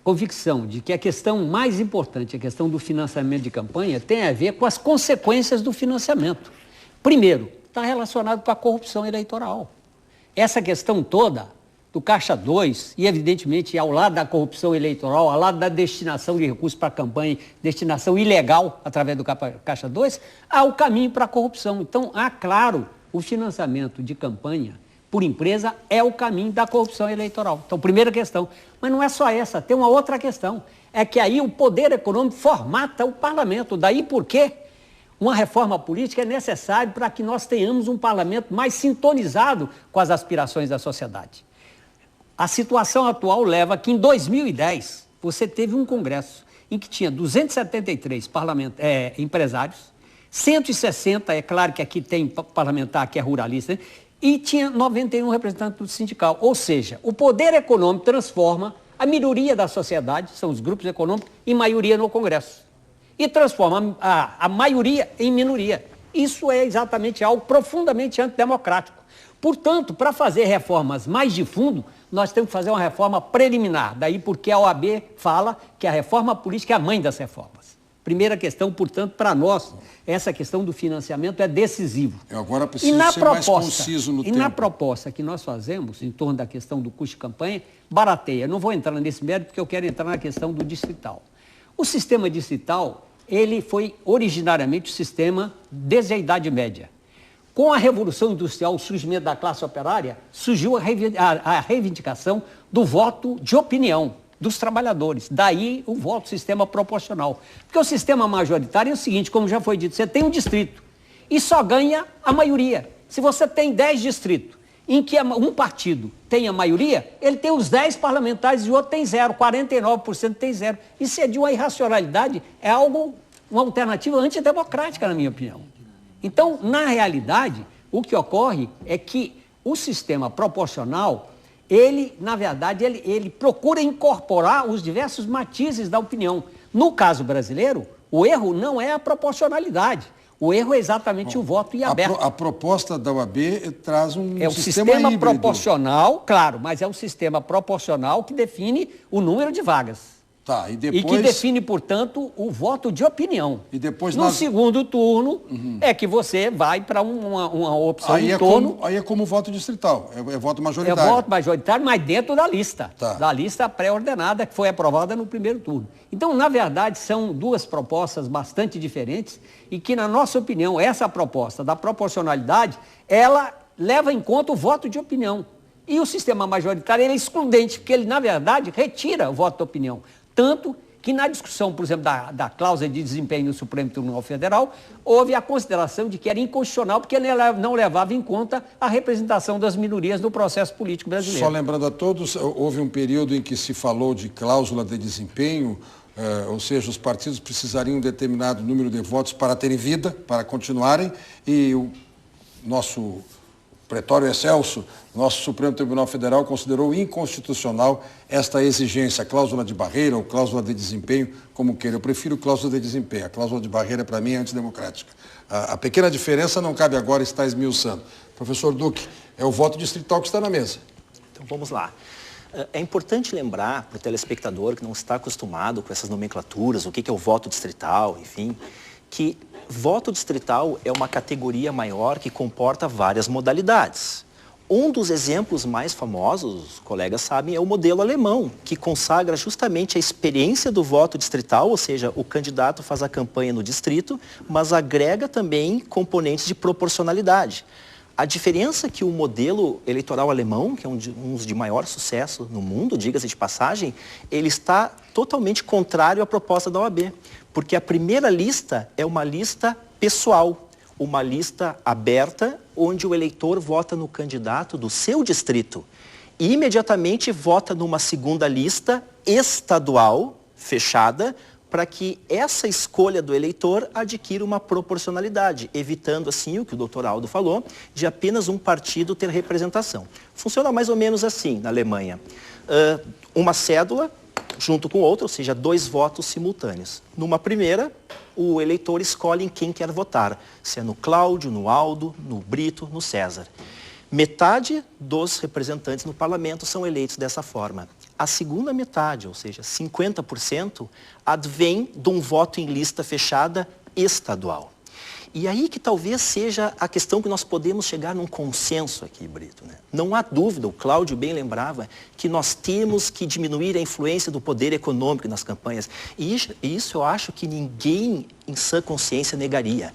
convicção de que a questão mais importante, a questão do financiamento de campanha, tem a ver com as consequências do financiamento. Primeiro, está relacionado com a corrupção eleitoral. Essa questão toda do Caixa 2, e evidentemente ao lado da corrupção eleitoral, ao lado da destinação de recursos para a campanha, destinação ilegal através do Caixa 2, há o caminho para a corrupção. Então, há, claro, o financiamento de campanha por empresa é o caminho da corrupção eleitoral. Então, primeira questão. Mas não é só essa, tem uma outra questão. É que aí o poder econômico formata o parlamento. Daí porque uma reforma política é necessária para que nós tenhamos um parlamento mais sintonizado com as aspirações da sociedade. A situação atual leva a que em 2010 você teve um Congresso em que tinha 273 empresários, 160, é claro que aqui tem parlamentar que é ruralista, né? E tinha 91 representantes do sindical. Ou seja, o poder econômico transforma a minoria da sociedade, são os grupos econômicos, em maioria no Congresso. E transforma a maioria em minoria. Isso é exatamente algo profundamente antidemocrático. Portanto, para fazer reformas mais de fundo, nós temos que fazer uma reforma preliminar. Daí porque a OAB fala que a reforma política é a mãe das reformas. Primeira questão, portanto, para nós, essa questão do financiamento é decisivo. Eu agora preciso ser mais conciso no tempo. E na proposta que nós fazemos, em torno da questão do custo de campanha, barateia. Eu não vou entrar nesse mérito, porque eu quero entrar na questão do distrital. O sistema distrital, ele foi originariamente o sistema desde a Idade Média. Com a Revolução Industrial, o surgimento da classe operária, surgiu a reivindicação do voto de opinião dos trabalhadores. Daí o voto sistema proporcional. Porque o sistema majoritário é o seguinte, como já foi dito, você tem um distrito e só ganha a maioria. Se você tem 10 distritos em que um partido tem a maioria, ele tem os 10 parlamentares e o outro tem 0, 49% tem 0. Isso é de uma irracionalidade, é uma alternativa antidemocrática, na minha opinião. Então, na realidade, o que ocorre é que O sistema proporcional, ele, na verdade, ele procura incorporar os diversos matizes da opinião. No caso brasileiro, o erro não é a proporcionalidade. O erro é exatamente o voto em aberto. A proposta da OAB traz um sistema sistema proporcional, claro, mas é um sistema proporcional que define o número de vagas. Tá, e depois... E que define, portanto, o voto de opinião. E depois no segundo turno é que você vai para uma opção aí em torno... Aí é como voto distrital, é voto majoritário. É voto majoritário, mas dentro da lista. Tá. Da lista pré-ordenada que foi aprovada no primeiro turno. Então, na verdade, são duas propostas bastante diferentes e que, na nossa opinião, essa proposta da proporcionalidade, ela leva em conta o voto de opinião. E o sistema majoritário ele é excludente, porque ele, na verdade, retira o voto de opinião. Tanto que na discussão, por exemplo, da cláusula de desempenho no Supremo Tribunal Federal, houve a consideração de que era inconstitucional porque não levava em conta a representação das minorias no processo político brasileiro. Só lembrando a todos, houve um período em que se falou de cláusula de desempenho, ou seja, os partidos precisariam de um determinado número de votos para terem vida, para continuarem, e o nosso Pretório Excelso, nosso Supremo Tribunal Federal considerou inconstitucional esta exigência, a cláusula de barreira ou cláusula de desempenho, como queira. Eu prefiro cláusula de desempenho. A cláusula de barreira, para mim, é antidemocrática. A pequena diferença não cabe agora estar esmiuçando. Professor Duque, é o voto distrital que está na mesa. Então, vamos lá. É importante lembrar para o telespectador que não está acostumado com essas nomenclaturas, o que é o voto distrital, enfim, que voto distrital é uma categoria maior que comporta várias modalidades. Um dos exemplos mais famosos, os colegas sabem, é o modelo alemão, que consagra justamente a experiência do voto distrital, ou seja, o candidato faz a campanha no distrito, mas agrega também componentes de proporcionalidade. A diferença é que o modelo eleitoral alemão, que é um dos de maior sucesso no mundo, diga-se de passagem, ele está totalmente contrário à proposta da OAB. Porque a primeira lista é uma lista pessoal, uma lista aberta, onde o eleitor vota no candidato do seu distrito. E imediatamente vota numa segunda lista estadual, fechada, para que essa escolha do eleitor adquira uma proporcionalidade, evitando assim o que o doutor Aldo falou, de apenas um partido ter representação. Funciona mais ou menos assim na Alemanha. Uma cédula junto com outra, ou seja, 2 votos simultâneos. Numa primeira, o eleitor escolhe em quem quer votar, se é no Cláudio, no Aldo, no Brito, no César. Metade dos representantes no parlamento são eleitos dessa forma. A segunda metade, ou seja, 50%, advém de um voto em lista fechada estadual. E aí que talvez seja a questão que nós podemos chegar num consenso aqui, Brito, né? Não há dúvida, o Cláudio bem lembrava, que nós temos que diminuir a influência do poder econômico nas campanhas. E isso eu acho que ninguém em sã consciência negaria.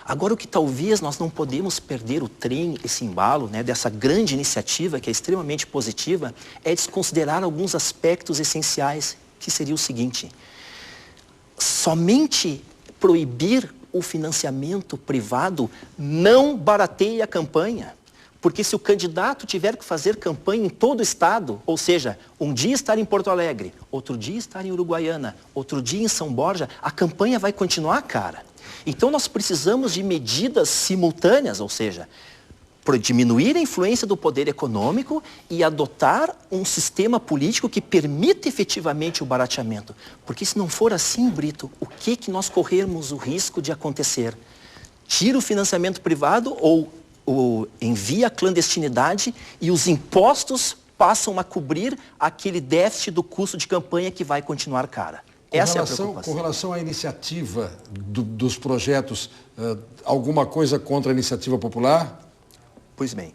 Agora, o que talvez nós não podemos perder o trem, esse embalo, né, dessa grande iniciativa, que é extremamente positiva, é desconsiderar alguns aspectos essenciais, que seria o seguinte: somente proibir o financiamento privado não barateia a campanha. Porque se o candidato tiver que fazer campanha em todo o estado, ou seja, um dia estar em Porto Alegre, outro dia estar em Uruguaiana, outro dia em São Borja, a campanha vai continuar, cara. Então nós precisamos de medidas simultâneas, ou seja, diminuir a influência do poder econômico e adotar um sistema político que permita efetivamente o barateamento. Porque se não for assim, Brito, o que nós corremos o risco de acontecer? Tira o financiamento privado ou envia a clandestinidade e os impostos passam a cobrir aquele déficit do custo de campanha que vai continuar cara. Essa é a preocupação. Com relação à iniciativa dos projetos, alguma coisa contra a iniciativa popular? Pois bem,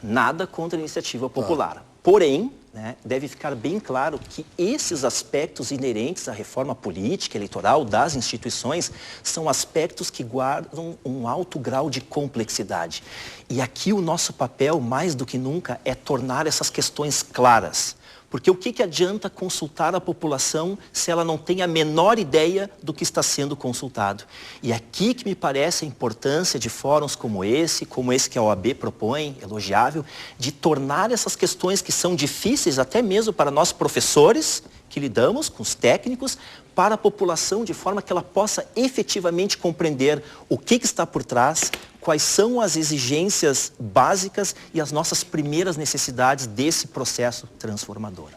nada contra a iniciativa popular. Porém, né, deve ficar bem claro que esses aspectos inerentes à reforma política, eleitoral das instituições são aspectos que guardam um alto grau de complexidade. E aqui o nosso papel, mais do que nunca, é tornar essas questões claras. Porque o que adianta consultar a população se ela não tem a menor ideia do que está sendo consultado? E aqui que me parece a importância de fóruns como esse que a OAB propõe, elogiável, de tornar essas questões que são difíceis até mesmo para nós professores, que lidamos com os técnicos, para a população de forma que ela possa efetivamente compreender o que está por trás, quais são as exigências básicas e as nossas primeiras necessidades desse processo transformador.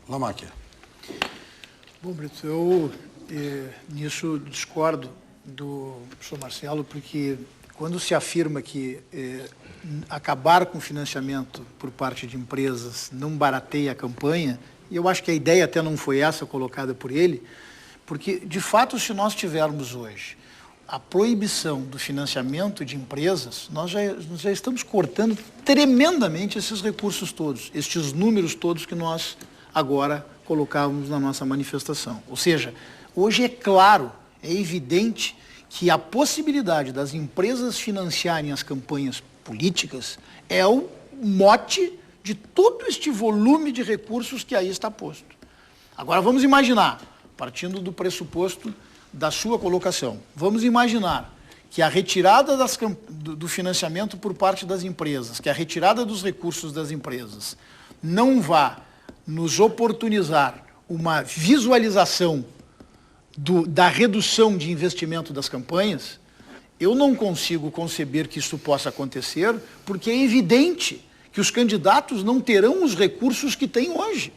Lamacchia. Bom, Brito, eu nisso discordo do professor Marcelo, porque quando se afirma que acabar com o financiamento por parte de empresas não barateia a campanha, e eu acho que a ideia até não foi essa colocada por ele, porque, de fato, se nós tivermos hoje a proibição do financiamento de empresas, nós já estamos cortando tremendamente esses recursos todos, estes números todos que nós agora colocávamos na nossa manifestação. Ou seja, hoje é claro, é evidente que a possibilidade das empresas financiarem as campanhas políticas é o mote de todo este volume de recursos que aí está posto. Agora vamos imaginar, partindo do pressuposto da sua colocação, vamos imaginar que a retirada do financiamento por parte das empresas, que a retirada dos recursos das empresas não vá nos oportunizar uma visualização da redução de investimento das campanhas, eu não consigo conceber que isso possa acontecer, porque é evidente que os candidatos não terão os recursos que têm hoje.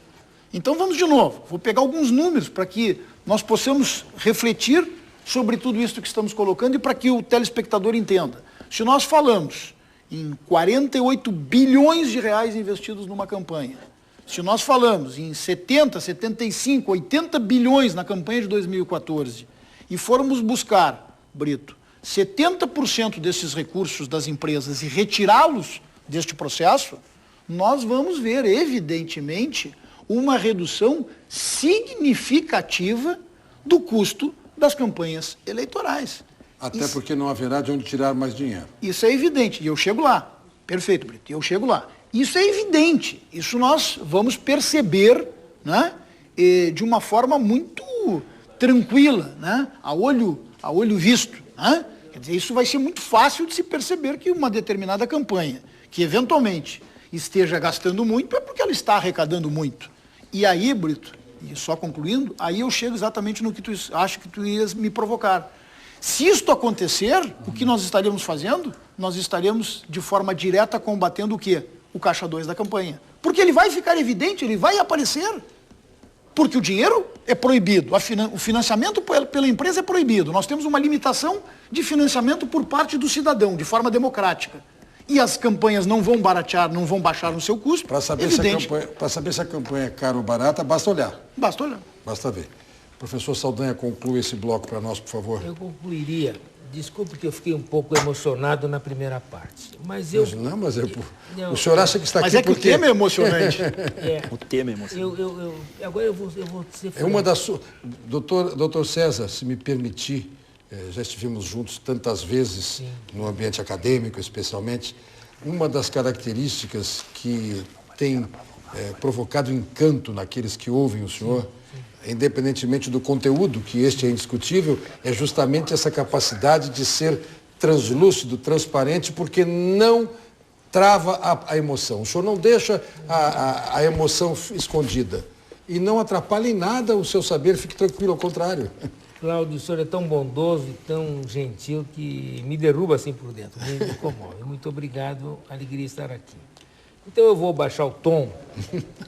Então vamos de novo, vou pegar alguns números para que nós possamos refletir sobre tudo isso que estamos colocando e para que o telespectador entenda. Se nós falamos em 48 bilhões de reais investidos numa campanha, se nós falamos em 70, 75, 80 bilhões na campanha de 2014 e formos buscar, Brito, 70% desses recursos das empresas e retirá-los deste processo, nós vamos ver, evidentemente, uma redução significativa do custo das campanhas eleitorais. Até porque não haverá de onde tirar mais dinheiro. Isso é evidente, e eu chego lá. Perfeito, Brito, eu chego lá. Isso é evidente, isso nós vamos perceber, né, de uma forma muito tranquila, né, a olho visto. Né? Quer dizer, isso vai ser muito fácil de se perceber que uma determinada campanha, que eventualmente esteja gastando muito, é porque ela está arrecadando muito. E aí, Brito, e só concluindo, aí eu chego exatamente no que tu acho que tu ias me provocar. Se isto acontecer, o que nós estaremos fazendo? Nós estaremos de forma direta combatendo o quê? O caixa 2 da campanha. Porque ele vai ficar evidente, ele vai aparecer. Porque o dinheiro é proibido, o financiamento pela empresa é proibido. Nós temos uma limitação de financiamento por parte do cidadão, de forma democrática. E as campanhas não vão baratear, não vão baixar no seu custo. Para saber se a campanha é cara ou barata, basta olhar. Basta olhar. Basta ver. Professor Saldanha, conclua esse bloco para nós, por favor. Eu concluiria. Desculpe que eu fiquei um pouco emocionado na primeira parte. Mas eu... O senhor acha que está aqui porque... Mas é que o tema é emocionante. O tema é emocionante. Agora eu vou ser... É uma das suas... Doutor César, se me permitir, já estivemos juntos tantas vezes, sim, no ambiente acadêmico, especialmente. Uma das características que tem provocado encanto naqueles que ouvem o senhor, independentemente do conteúdo, que este é indiscutível, é justamente essa capacidade de ser translúcido, transparente, porque não trava a emoção. O senhor não deixa a emoção escondida e não atrapalha em nada o seu saber, fique tranquilo, ao contrário. Cláudio, o senhor é tão bondoso e tão gentil que me derruba assim por dentro, me comove. Muito obrigado, alegria estar aqui. Então eu vou baixar o tom,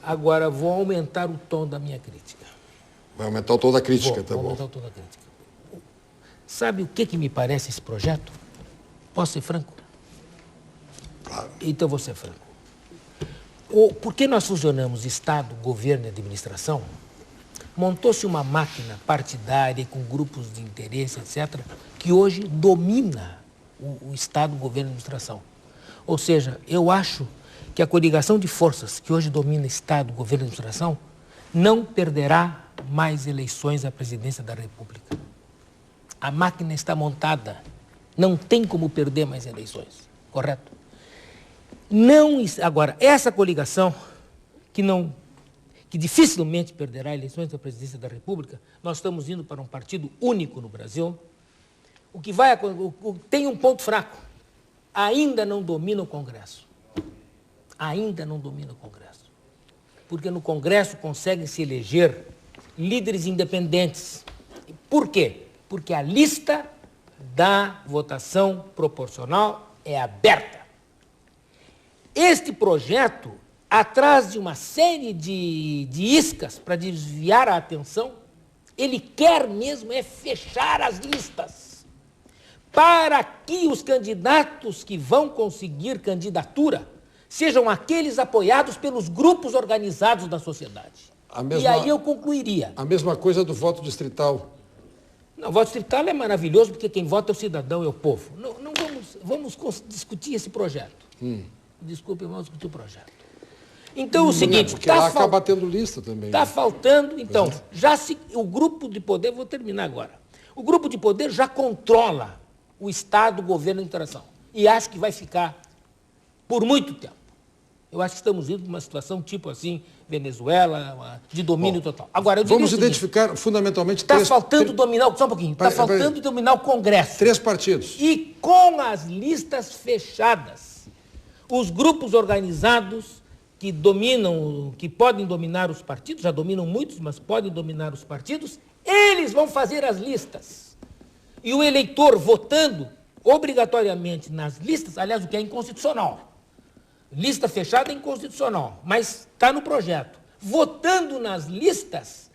agora vou aumentar o tom da minha crítica. Vai aumentar o tom da crítica, tá bom? Vou aumentar o tom da crítica. Sabe o que me parece esse projeto? Posso ser franco? Claro. Então vou ser franco. Por que nós fusionamos Estado, governo e administração? Montou-se uma máquina partidária com grupos de interesse, etc., que hoje domina o Estado, governo e administração. Ou seja, eu acho que a coligação de forças que hoje domina Estado, governo e administração não perderá mais eleições à presidência da República. A máquina está montada, não tem como perder mais eleições, correto? Agora, essa coligação, que dificilmente perderá eleições à presidência da República, nós estamos indo para um partido único no Brasil. Tem um ponto fraco, ainda não domina o Congresso. Ainda não domina o Congresso. Porque no Congresso conseguem se eleger líderes independentes. Por quê? Porque a lista da votação proporcional é aberta. Este projeto, atrás de uma série de iscas para desviar a atenção, ele quer mesmo é fechar as listas, para que os candidatos que vão conseguir candidatura sejam aqueles apoiados pelos grupos organizados da sociedade. E aí eu concluiria. A mesma coisa do voto distrital. Não, o voto distrital é maravilhoso, porque quem vota é o cidadão, é o povo. Não vamos discutir esse projeto. Desculpe, vamos discutir o projeto. Então, o seguinte... Porque lá acaba tendo lista também. Está faltando, então, o grupo de poder, vou terminar agora, o grupo de poder já controla o Estado, o governo e a interação. E acho que vai ficar por muito tempo. Eu acho que estamos indo numa situação tipo assim, Venezuela, de domínio total. Agora, vamos identificar fundamentalmente três... Está faltando dominar... Só um pouquinho. Está faltando dominar o Congresso. 3 partidos. E com as listas fechadas, os grupos organizados que dominam, que podem dominar os partidos, já dominam muitos, mas podem dominar os partidos, eles vão fazer as listas. E o eleitor votando obrigatoriamente nas listas, aliás, o que é inconstitucional. Lista fechada é inconstitucional, mas está no projeto. Votando nas listas,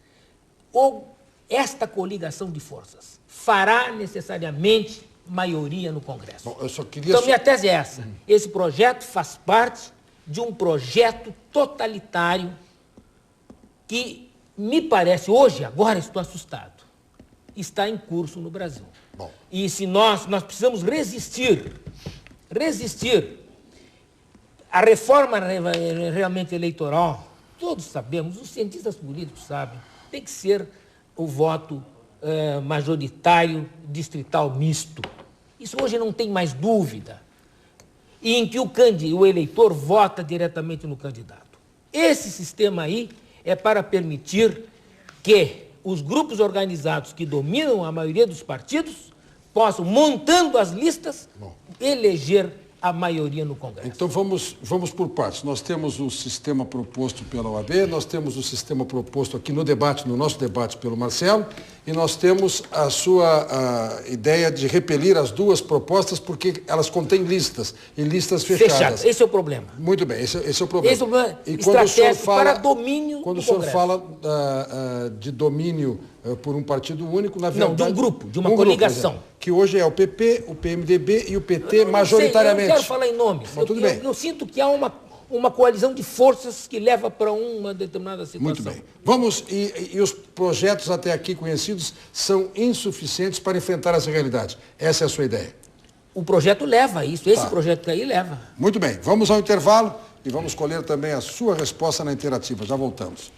esta coligação de forças fará necessariamente maioria no Congresso. Bom, eu só queria... Então, minha tese é essa. Esse projeto faz parte de um projeto totalitário que, me parece, hoje, agora estou assustado, está em curso no Brasil. Bom. E se nós precisamos resistir a reforma realmente eleitoral, todos sabemos, os cientistas políticos sabem, tem que ser o voto majoritário distrital misto. Isso hoje não tem mais dúvida. E em que o eleitor vota diretamente no candidato. Esse sistema aí é para permitir que os grupos organizados que dominam a maioria dos partidos possam, montando as listas, eleger a maioria no Congresso. Então vamos por partes. Nós temos o sistema proposto pela OAB, nós temos o sistema proposto aqui no debate, no nosso debate pelo Marcelo, e nós temos a sua ideia de repelir as duas propostas porque elas contêm listas, e listas fechadas. Fechado. Esse é o problema. Muito bem, esse é o problema. Esse é o problema estratégico para domínio quando do o senhor Congresso. fala de domínio por um partido único, na verdade... Não, de um grupo, de uma coligação. Que hoje é o PP, o PMDB e o PT majoritariamente. Eu não quero falar em nomes. Tudo bem. Eu sinto que há uma coalizão de forças que leva para uma determinada situação. Muito bem. Vamos, e os projetos até aqui conhecidos são insuficientes para enfrentar essa realidade. Essa é a sua ideia? O projeto leva a isso, esse projeto aí leva. Muito bem. Vamos ao intervalo e vamos colher também a sua resposta na interativa. Já voltamos.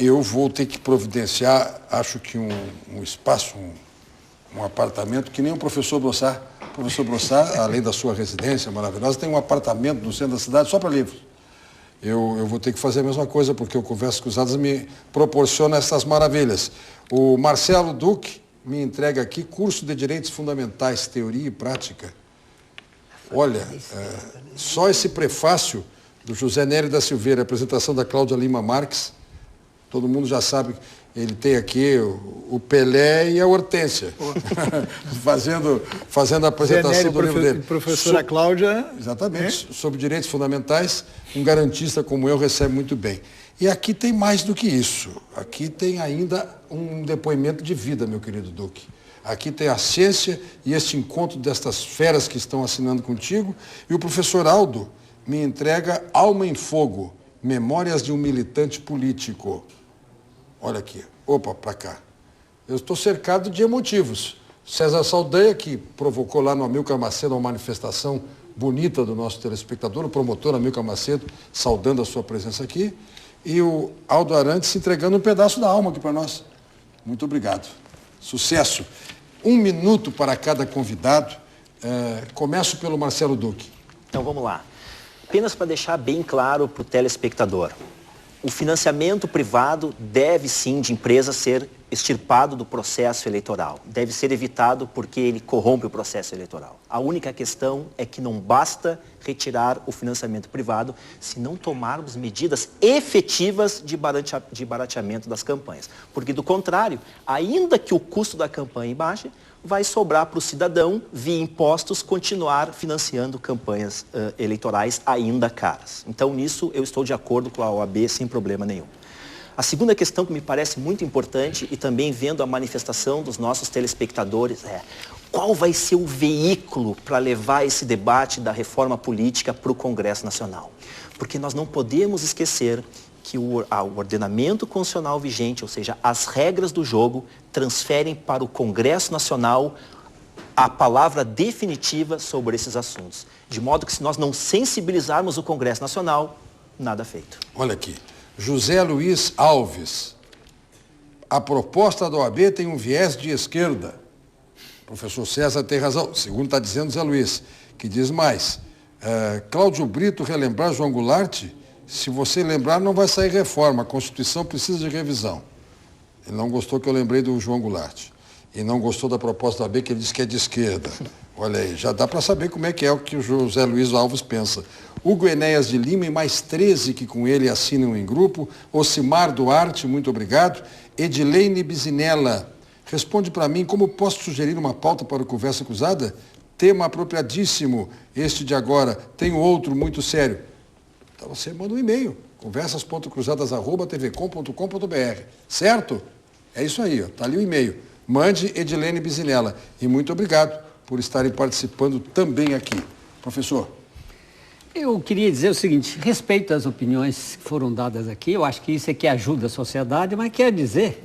Eu vou ter que providenciar, acho que um espaço, um apartamento, que nem o professor Brossard. O professor Brossard, além da sua residência maravilhosa, tem um apartamento no centro da cidade só para livros. Eu vou ter que fazer a mesma coisa, porque o Conversas Cruzadas me proporciona essas maravilhas. O Marcelo Duque me entrega aqui curso de Direitos Fundamentais, Teoria e Prática. Olha, só esse prefácio do José Nery da Silveira, apresentação da Cláudia Lima Marques. Todo mundo já sabe, ele tem aqui o Pelé e a Hortência, fazendo a apresentação do livro dele. Professora Cláudia. Exatamente, sobre direitos fundamentais, um garantista como eu recebe muito bem. E aqui tem mais do que isso. Aqui tem ainda um depoimento de vida, meu querido Duque. Aqui tem a ciência e este encontro destas feras que estão assinando contigo. E o professor Aldo me entrega Alma em Fogo, Memórias de um Militante Político. Olha aqui. Opa, para cá. Eu estou cercado de emotivos. César Saldanha, que provocou lá no Amilcar Macedo uma manifestação bonita do nosso telespectador, o promotor Amilcar Macedo, saudando a sua presença aqui. E o Aldo Arantes entregando um pedaço da alma aqui para nós. Muito obrigado. Sucesso. 1 minuto para cada convidado. Começo pelo Marcelo Duque. Então vamos lá. Apenas para deixar bem claro para o telespectador. O financiamento privado deve sim de empresas ser extirpado do processo eleitoral. Deve ser evitado porque ele corrompe o processo eleitoral. A única questão é que não basta retirar o financiamento privado se não tomarmos medidas efetivas de barateamento das campanhas. Porque, do contrário, ainda que o custo da campanha baixe, vai sobrar para o cidadão, via impostos, continuar financiando campanhas eleitorais ainda caras. Então, nisso, eu estou de acordo com a OAB sem problema nenhum. A segunda questão que me parece muito importante, e também vendo a manifestação dos nossos telespectadores, é qual vai ser o veículo para levar esse debate da reforma política para o Congresso Nacional. Porque nós não podemos esquecer que o ordenamento constitucional vigente, ou seja, as regras do jogo, transferem para o Congresso Nacional a palavra definitiva sobre esses assuntos. De modo que, se nós não sensibilizarmos o Congresso Nacional, nada feito. Olha aqui. José Luiz Alves. A proposta da OAB tem um viés de esquerda. O professor César tem razão, segundo está dizendo Zé Luiz, que diz mais. Cláudio Brito relembrar João Goulart, se você lembrar não vai sair reforma, a Constituição precisa de revisão. Ele não gostou que eu lembrei do João Goulart. E não gostou da proposta da OAB, que ele disse que é de esquerda. Olha aí, já dá para saber como é que o que o José Luiz Alves pensa. Hugo Enéas de Lima e mais 13 que com ele assinam em grupo. Ocimar Duarte, muito obrigado. Edileine Bizinella, responde para mim como posso sugerir uma pauta para o Conversa Cruzada? Tema apropriadíssimo, este de agora. Tem outro muito sério. Então você manda um e-mail, conversas.cruzadas@tvcom.com.br, certo? É isso aí, está ali o e-mail. Mande Edileine Bizinella. E muito obrigado por estarem participando também aqui. Professor. Eu queria dizer o seguinte, respeito às opiniões que foram dadas aqui, eu acho que isso é que ajuda a sociedade, mas quero dizer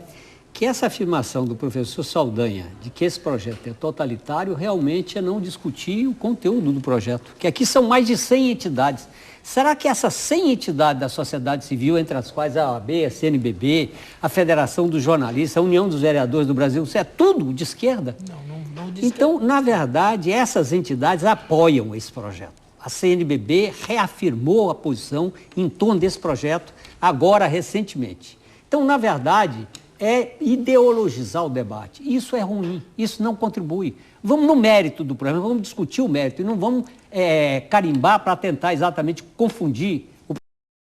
que essa afirmação do professor Saldanha de que esse projeto é totalitário realmente é não discutir o conteúdo do projeto, que aqui são mais de 100 entidades. Será que essas 100 entidades da sociedade civil, entre as quais a OAB, a CNBB, a Federação dos Jornalistas, a União dos Vereadores do Brasil, isso é tudo de esquerda? Não de esquerda. Então, na verdade, essas entidades apoiam esse projeto. A CNBB reafirmou a posição em torno desse projeto agora, recentemente. Então, na verdade, é ideologizar o debate. Isso é ruim, isso não contribui. Vamos no mérito do problema, vamos discutir o mérito e não vamos carimbar para tentar exatamente confundir a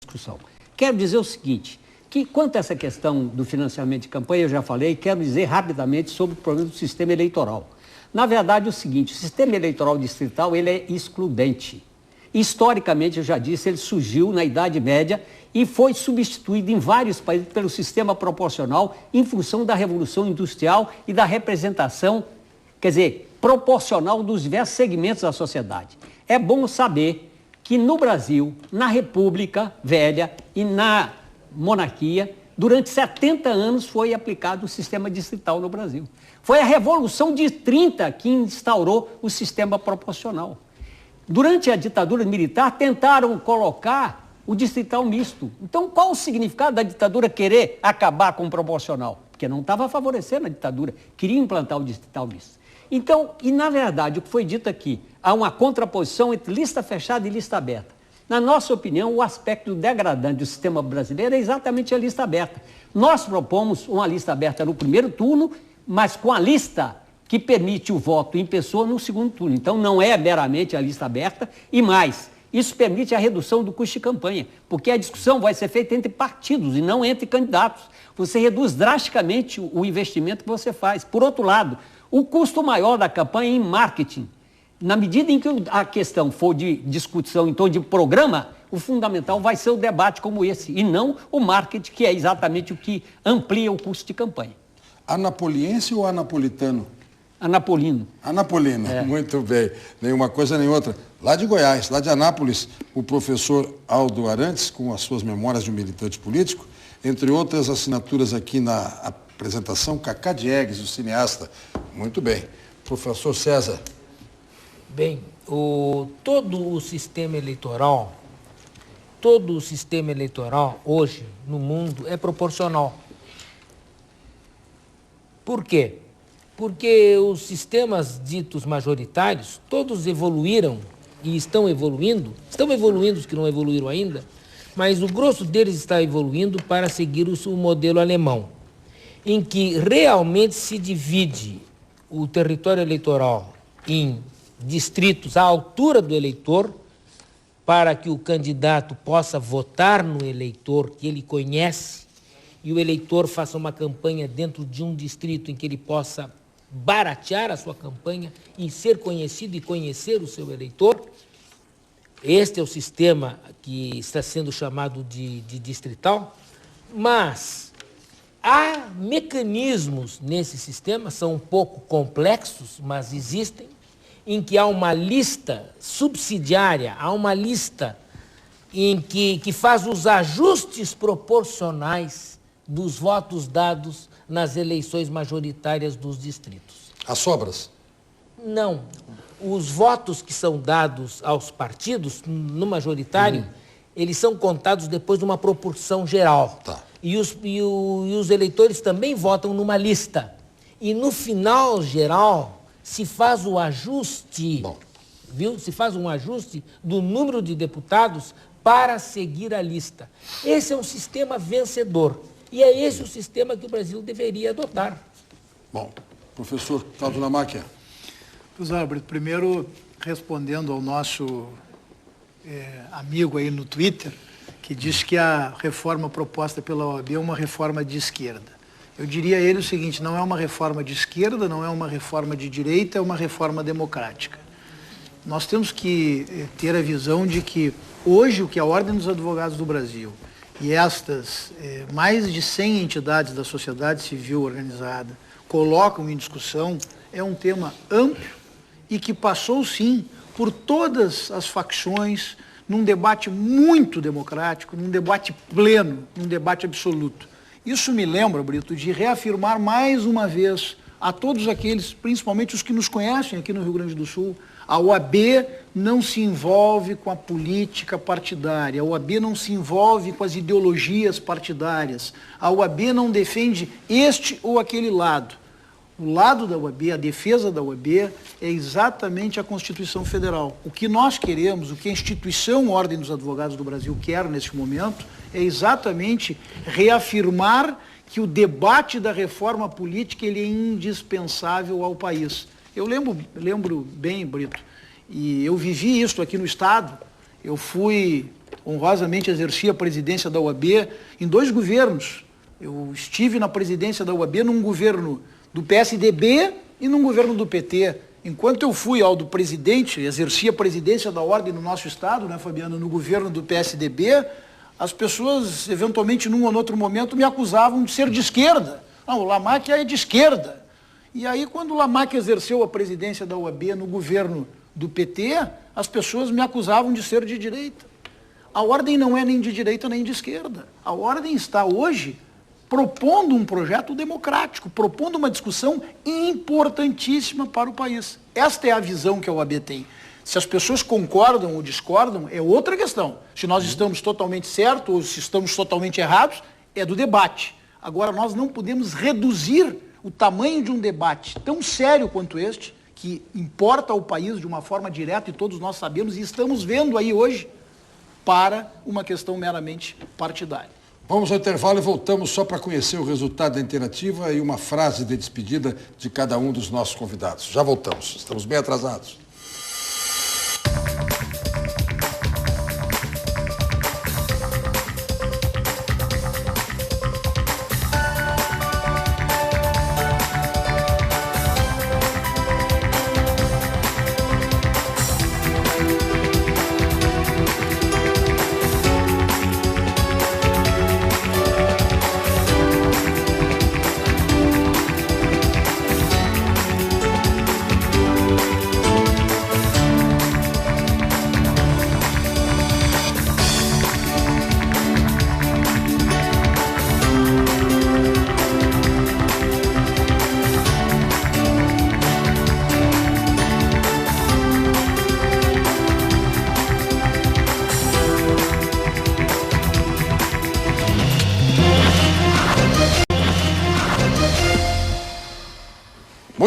discussão. Quero dizer o seguinte, que quanto a essa questão do financiamento de campanha, eu já falei, quero dizer rapidamente sobre o problema do sistema eleitoral. Na verdade, é o seguinte, o sistema eleitoral distrital ele é excludente. Historicamente, eu já disse, ele surgiu na Idade Média e foi substituído em vários países pelo sistema proporcional em função da Revolução Industrial e da representação, quer dizer, proporcional dos diversos segmentos da sociedade. É bom saber que no Brasil, na República Velha e na monarquia, durante 70 anos foi aplicado o sistema distrital no Brasil. Foi a Revolução de 30 que instaurou o sistema proporcional. Durante a ditadura militar, tentaram colocar o distrital misto. Então, qual o significado da ditadura querer acabar com o proporcional? Porque não estava favorecendo a ditadura, queria implantar o distrital misto. Então, e na verdade, o que foi dito aqui, há uma contraposição entre lista fechada e lista aberta. Na nossa opinião, o aspecto degradante do sistema brasileiro é exatamente a lista aberta. Nós propomos uma lista aberta no primeiro turno, mas com a lista que permite o voto em pessoa no segundo turno. Então, não é meramente a lista aberta e mais. Isso permite a redução do custo de campanha, porque a discussão vai ser feita entre partidos e não entre candidatos. Você reduz drasticamente o investimento que você faz. Por outro lado, o custo maior da campanha é em marketing. Na medida em que a questão for de discussão em torno de programa, o fundamental vai ser o debate como esse, e não o marketing, que é exatamente o que amplia o custo de campanha. Anapoliense ou anapolitano? Anapolino. Anapolino, muito bem. Nenhuma coisa nem outra. Lá de Goiás, lá de Anápolis, o professor Aldo Arantes, com as suas memórias de um militante político, entre outras assinaturas aqui na apresentação, Cacá Diegues, o cineasta. Muito bem. Professor César. Bem, todo o sistema eleitoral hoje no mundo é proporcional. Por quê? Porque os sistemas ditos majoritários, todos evoluíram e estão evoluindo os que não evoluíram ainda, mas o grosso deles está evoluindo para seguir o modelo alemão, em que realmente se divide o território eleitoral em distritos à altura do eleitor, para que o candidato possa votar no eleitor que ele conhece e o eleitor faça uma campanha dentro de um distrito em que ele possa baratear a sua campanha e ser conhecido e conhecer o seu eleitor. Este é o sistema que está sendo chamado de distrital, mas há mecanismos nesse sistema, são um pouco complexos, mas existem, em que há uma lista subsidiária, há uma lista em que faz os ajustes proporcionais dos votos dados nas eleições majoritárias dos distritos. As sobras? Não. Os votos que são dados aos partidos, no majoritário, eles são contados depois de uma proporção geral. Tá. E os eleitores também votam numa lista. E no final geral, se faz o ajuste, viu? Se faz um ajuste do número de deputados para seguir a lista. Esse é um sistema vencedor. E é esse o sistema que o Brasil deveria adotar. Bom, professor Claudio Lamáquia. Pois é, Brito, primeiro respondendo ao nosso amigo aí no Twitter, que diz que a reforma proposta pela OAB é uma reforma de esquerda. Eu diria a ele o seguinte: não é uma reforma de esquerda, não é uma reforma de direita, é uma reforma democrática. Nós temos que ter a visão de que hoje o que a Ordem dos Advogados do Brasil e estas mais de 100 entidades da sociedade civil organizada colocam em discussão é um tema amplo e que passou, sim, por todas as facções, num debate muito democrático, num debate pleno, num debate absoluto. Isso me lembra, Brito, de reafirmar mais uma vez a todos aqueles, principalmente os que nos conhecem aqui no Rio Grande do Sul, a OAB não se envolve com a política partidária, a OAB não se envolve com as ideologias partidárias, a OAB não defende este ou aquele lado. O lado da OAB, a defesa da OAB, é exatamente a Constituição Federal. O que nós queremos, o que a instituição Ordem dos Advogados do Brasil quer neste momento, é exatamente reafirmar que o debate da reforma política ele é indispensável ao país. Eu lembro bem, Brito, e eu vivi isso aqui no Estado. Eu honrosamente exerci a presidência da OAB em 2 governos. Eu estive na presidência da OAB num governo do PSDB e num governo do PT. Enquanto eu fui ao do presidente, exerci a presidência da Ordem no nosso Estado, né, Fabiano, no governo do PSDB, as pessoas, eventualmente, num ou outro momento, me acusavam de ser de esquerda. Não, o Lamáquia é de esquerda. E aí, quando o Lamáquia exerceu a presidência da OAB no governo do PT, as pessoas me acusavam de ser de direita. A Ordem não é nem de direita nem de esquerda. A Ordem está hoje propondo um projeto democrático, propondo uma discussão importantíssima para o país. Esta é a visão que a OAB tem. Se as pessoas concordam ou discordam, é outra questão. Se nós estamos totalmente certos ou se estamos totalmente errados, é do debate. Agora, nós não podemos reduzir o tamanho de um debate tão sério quanto este, que importa ao país de uma forma direta, e todos nós sabemos, e estamos vendo aí hoje, para uma questão meramente partidária. Vamos ao intervalo e voltamos só para conhecer o resultado da interativa e uma frase de despedida de cada um dos nossos convidados. Já voltamos, estamos bem atrasados.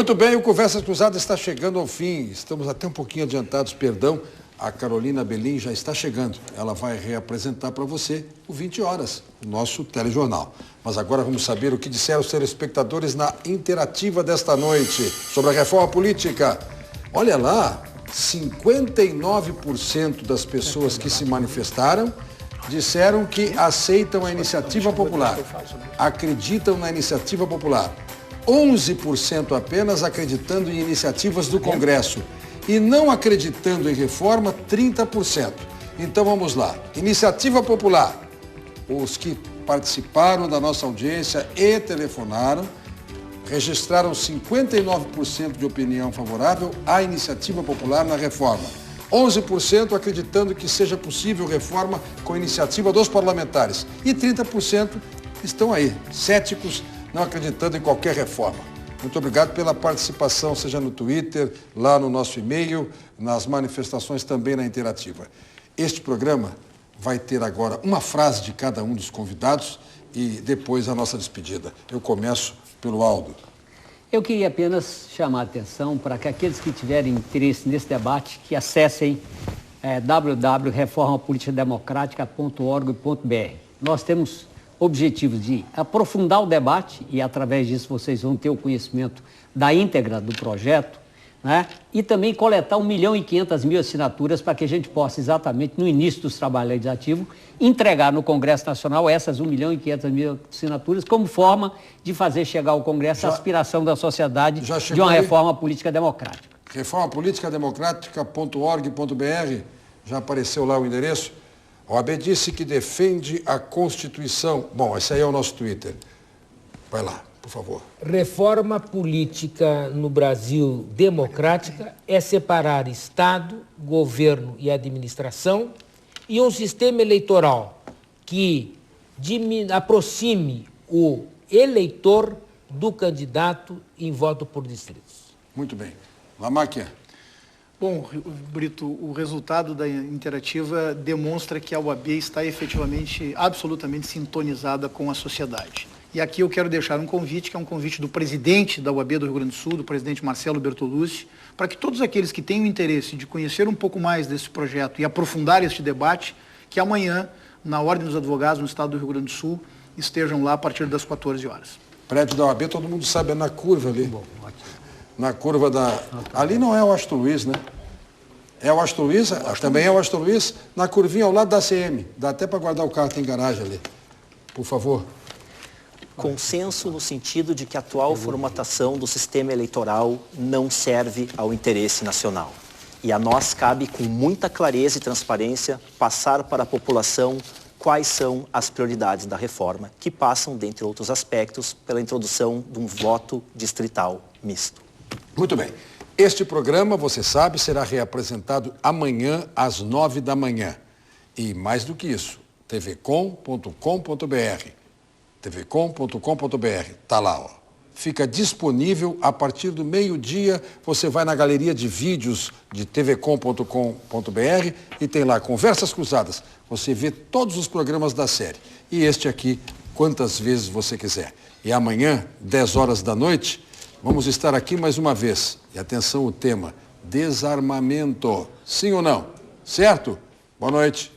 Muito bem, o Conversas Cruzadas está chegando ao fim. Estamos até um pouquinho adiantados, perdão. A Carolina Belim já está chegando. Ela vai reapresentar para você o 20 horas, o nosso telejornal. Mas agora vamos saber o que disseram os telespectadores na interativa desta noite sobre a reforma política. Olha lá, 59% das pessoas que se manifestaram disseram que aceitam a iniciativa popular, acreditam na iniciativa popular. 11% apenas acreditando em iniciativas do Congresso e não acreditando em reforma, 30%. Então vamos lá. Iniciativa popular. Os que participaram da nossa audiência e telefonaram registraram 59% de opinião favorável à iniciativa popular na reforma. 11% acreditando que seja possível reforma com iniciativa dos parlamentares. E 30% estão aí, céticos, não acreditando em qualquer reforma. Muito obrigado pela participação, seja no Twitter, lá no nosso e-mail, nas manifestações também na interativa. Este programa vai ter agora uma frase de cada um dos convidados e depois a nossa despedida. Eu começo pelo Aldo. Eu queria apenas chamar a atenção para que aqueles que tiverem interesse nesse debate, que acessem www.reformapoliticademocratica.org.br. Nós temos objetivos de aprofundar o debate e, através disso, vocês vão ter o conhecimento da íntegra do projeto, né? E também coletar 1.500.000 assinaturas para que a gente possa, exatamente no início dos trabalhos legislativos, entregar no Congresso Nacional essas 1.500.000 assinaturas como forma de fazer chegar ao Congresso a aspiração da sociedade de uma reforma política democrática. Reformapoliticademocratica.org.br, já apareceu lá o endereço. A OAB disse que defende a Constituição. Bom, esse aí é o nosso Twitter. Vai lá, por favor. Reforma política no Brasil democrática é separar Estado, governo e administração e um sistema eleitoral que aproxime o eleitor do candidato em voto por distritos. Muito bem. Lamáquia. Bom, Brito, o resultado da interativa demonstra que a OAB está efetivamente, absolutamente sintonizada com a sociedade. E aqui eu quero deixar um convite, que é um convite do presidente da OAB do Rio Grande do Sul, do presidente Marcelo Bertolucci, para que todos aqueles que tenham interesse de conhecer um pouco mais desse projeto e aprofundar este debate, que amanhã, na Ordem dos Advogados no estado do Rio Grande do Sul, estejam lá a partir das 14 horas. Prédio da OAB, todo mundo sabe, é na curva ali. Bom, na curva da... Ali não é o Astor Luiz, né? É o Astor Luiz, também é o Astor Luiz, na curvinha ao lado da ACM. Dá até para guardar o carro, tem garagem ali. Por favor. Consenso no sentido de que a atual formatação do sistema eleitoral não serve ao interesse nacional. E a nós cabe, com muita clareza e transparência, passar para a população quais são as prioridades da reforma, que passam, dentre outros aspectos, pela introdução de um voto distrital misto. Muito bem. Este programa, você sabe, será reapresentado amanhã às 9 da manhã. E mais do que isso, tvcom.com.br. tvcom.com.br. Está lá, ó. Fica disponível a partir do meio-dia. Você vai na galeria de vídeos de tvcom.com.br e tem lá Conversas Cruzadas. Você vê todos os programas da série. E este aqui, quantas vezes você quiser. E amanhã, 10 horas da noite, vamos estar aqui mais uma vez. E atenção, o tema: desarmamento. Sim ou não? Certo? Boa noite.